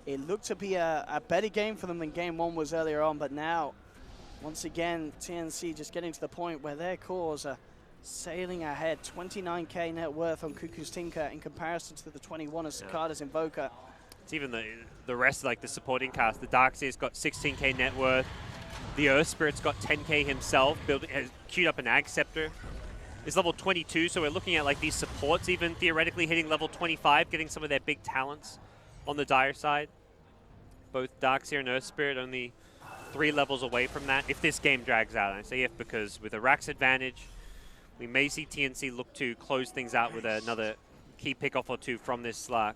it looked to be a better game for them than game 1 was earlier on, but now, once again, TNC just getting to the point where their cores are sailing ahead. 29k net worth on Cuckoo's Tinker in comparison to the 21 of Cicada's Invoker. It's even the rest, like the supporting cast. The Darkseer's got 16k net worth. The Earth Spirit's got 10k himself, has queued up an Ag Scepter. Is level 22, so we're looking at like these supports even theoretically hitting level 25, getting some of their big talents on the Dire side. Both Darkseer and Earth Spirit only 3 levels away from that if this game drags out. And I say if because with a Rax advantage, we may see TNC look to close things out with another key pickoff or 2 from this Slark.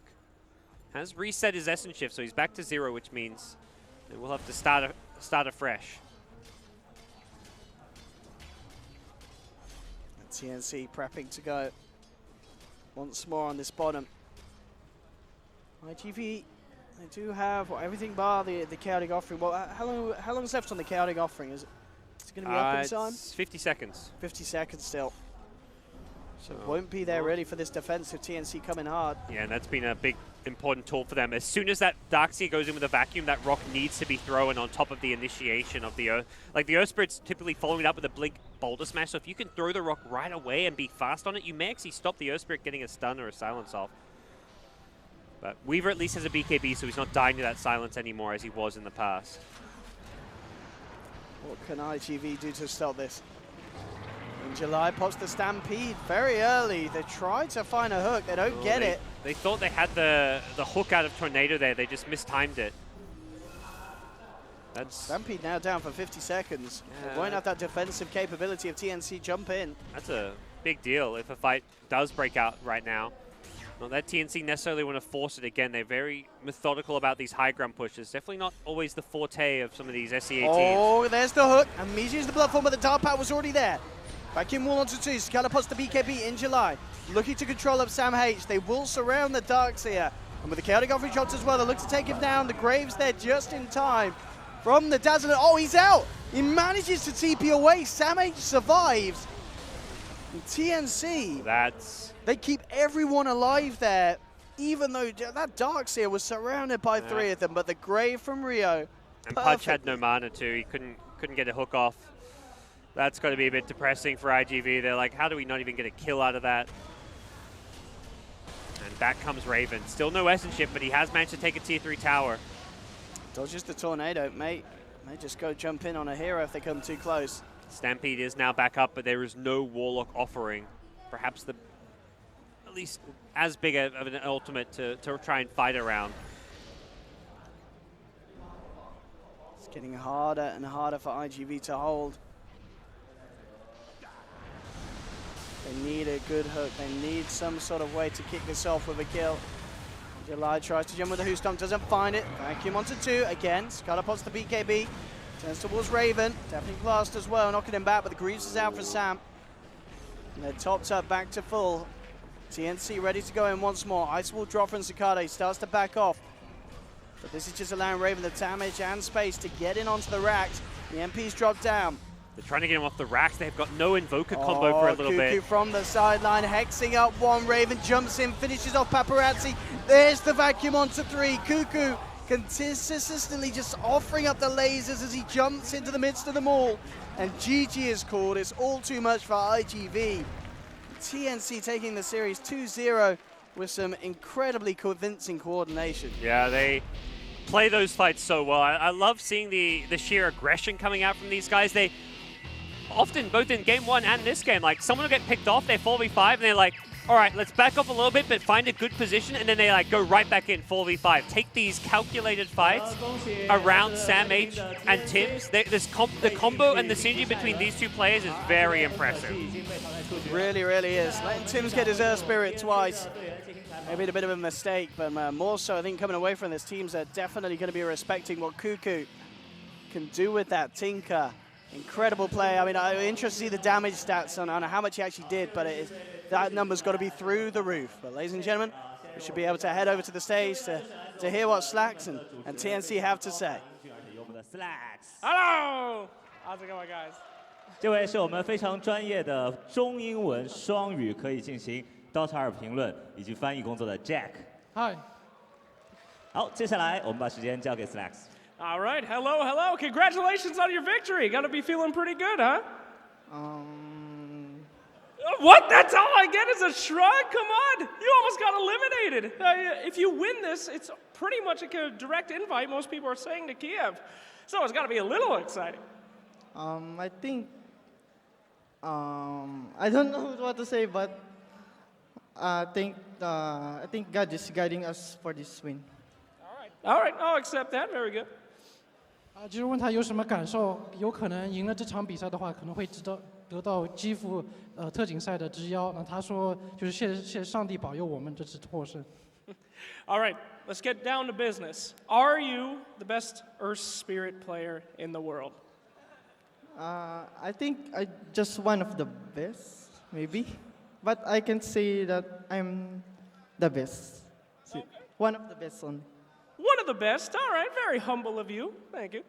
Has reset his Essence Shift, so he's back to 0, which means we'll have to start afresh. TNC prepping to go once more on this bottom. IGV, they do have everything bar the chaotic offering. Well, how long's left on the chaotic offering? Is it going to be up in time? It's 50 seconds. 50 seconds still. So won't be there ready for this defensive TNC coming hard. Yeah, and that's been a big important tool for them. As soon as that Darkseer goes in with a vacuum, that rock needs to be thrown on top of the initiation of the Earth. Like the Earth Spirit's typically following it up with a Blink Boulder Smash, so if you can throw the rock right away and be fast on it, you may actually stop the Earth Spirit getting a stun or a silence off. But Weaver at least has a BKB, so he's not dying to that silence anymore as he was in the past. What can IGV do to stop this? In July, pops the Stampede very early. They try to find a hook. They don't get it. They thought they had the hook out of Tornado there. They just mistimed it. That's Stampede now down for 50 seconds. They won't have that defensive capability of TNC jump in. That's a big deal if a fight does break out right now. Not that TNC necessarily want to force it again. They're very methodical about these high ground pushes. Definitely not always the forte of some of these SEA teams. Oh, there's the hook. And Miji is the blood form, but the Dark Power was already there. Vacuum wall onto 2. Scala puts the BKB in July. Looking to control up Sam H. They will surround the Darkseer. And with the chaotic offering shots as well, they look to take him down. The Graves there just in time. From the Dazzler. Oh, he's out. He manages to TP away. Sam H survives. And TNC. They keep everyone alive there, even though that Darkseer was surrounded by 3 of them. But the Grave from Rio. And Pudge had no mana too. He couldn't get a hook off. That's got to be a bit depressing for IGV. They're like, how do we not even get a kill out of that? And back comes Raven. Still no Essence Shift, but he has managed to take a tier 3 tower. Dodges the Tornado. May just go jump in on a hero if they come too close. Stampede is now back up, but there is no Warlock offering. Perhaps at least as big of an ultimate to try and fight around. It's getting harder and harder for IGV to hold. They need a good hook. They need some sort of way to kick this off with a kill. July tries to jump with the Who Stomp, doesn't find it. Vacuum onto 2 again. Scala pots the BKB. Turns towards Raven. Definitely blast as well, knocking him back, but the Greaves is out for Sam. And they're topped up back to full. TNC ready to go in once more. Ice Wall drop from Cicada. He starts to back off. But this is just allowing Raven the damage and space to get in onto the racks. The MP's dropped down. They're trying to get him off the racks. They've got no Invoker combo for a little Cuckoo bit. From the sideline, hexing up 1. Raven jumps in, finishes off Paparazzi. There's the vacuum onto 3. Cuckoo consistently just offering up the lasers as he jumps into the midst of them all. And GG is called. It's all too much for IGV. TNC taking the series 2-0 with some incredibly convincing coordination. Yeah, they play those fights so well. I love seeing the sheer aggression coming out from these guys. They often, both in game 1 and this game, like someone will get picked off, they're 4v5, and they're like, all right, let's back off a little bit, but find a good position, and then they like go right back in 4v5. Take these calculated fights around Sam H and Tims. The combo and the synergy between these 2 players is very impressive. Really, really is. Letting Tims get his Earth Spirit twice. Maybe a bit of a mistake, but more so I think coming away from this, teams are definitely going to be respecting what Cuckoo can do with that Tinker. Incredible play. I mean, I'm interested to see the damage stats on how much he actually did, but that number's got to be through the roof. But ladies and gentlemen, we should be able to head over to the stage to hear what Slacks and TNC have to say. Hello! How's it going, guys? 这位是我们非常专业的中英文双语可以进行 Dota 2评论以及翻译工作的 Jack。 Hi. 好，接下来我们把时间交给 Snacks。 All right, hello, hello. Congratulations on your victory. Got to be feeling pretty good, huh? What? That's all I get is a shrug? Come on. You almost got eliminated. If you win this, it's pretty much a direct invite, most people are saying, to Kiev. So it's got to be a little exciting. I think I don't know what to say, but I think God is guiding us for this win. All right, I'll accept that. Very good. 就是问他有什么感受，有可能赢了这场比赛的话，可能会得到iG.V特锦赛的之邀。那他说，就是谢上帝保佑我们这次获胜。All right, let's get down to business. Are you the best Earth Spirit player in the world? I think I just one of the best, maybe, but I can say that I'm the best. Okay. One of the best only. One of the best. All right, very humble of you. Thank you.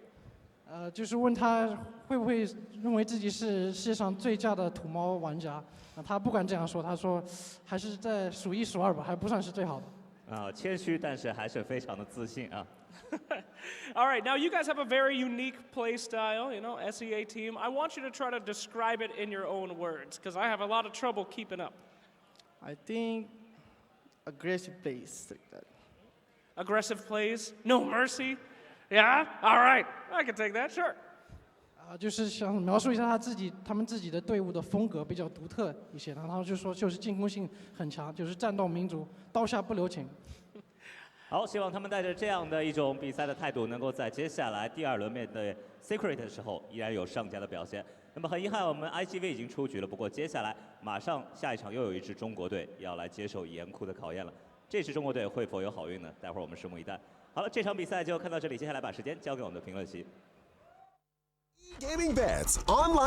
就是问他会不会认为自己是世界上最佳的土猫玩家。那他不敢这样说，他说还是在数一数二吧，还不算是最好的。谦虚，但是还是非常的自信啊。All right, now you guys have a very unique play style, you know, SEA team. I want you to try to describe it in your own words, because I have a lot of trouble keeping up. I think aggressive plays like that. Aggressive plays, no mercy. Yeah, all right, I can take that, sure. 就是想描述一下他们自己的队伍的风格比较独特一些，然后就说就是进攻性很强，就是战斗民族，刀下不留情。好，希望他们带着这样的一种比赛的态度，能够在接下来第2轮面对 Secret 的时候，依然有上佳的表现。那么很遗憾，我们 iG.V 已经出局了。不过接下来马上下一场又有一支中国队要来接受严酷的考验了。这支中国队会否有好运呢？待会儿我们拭目以待。好了，这场比赛就看到这里，接下来把时间交给我们的评论席。Gaming Bets online.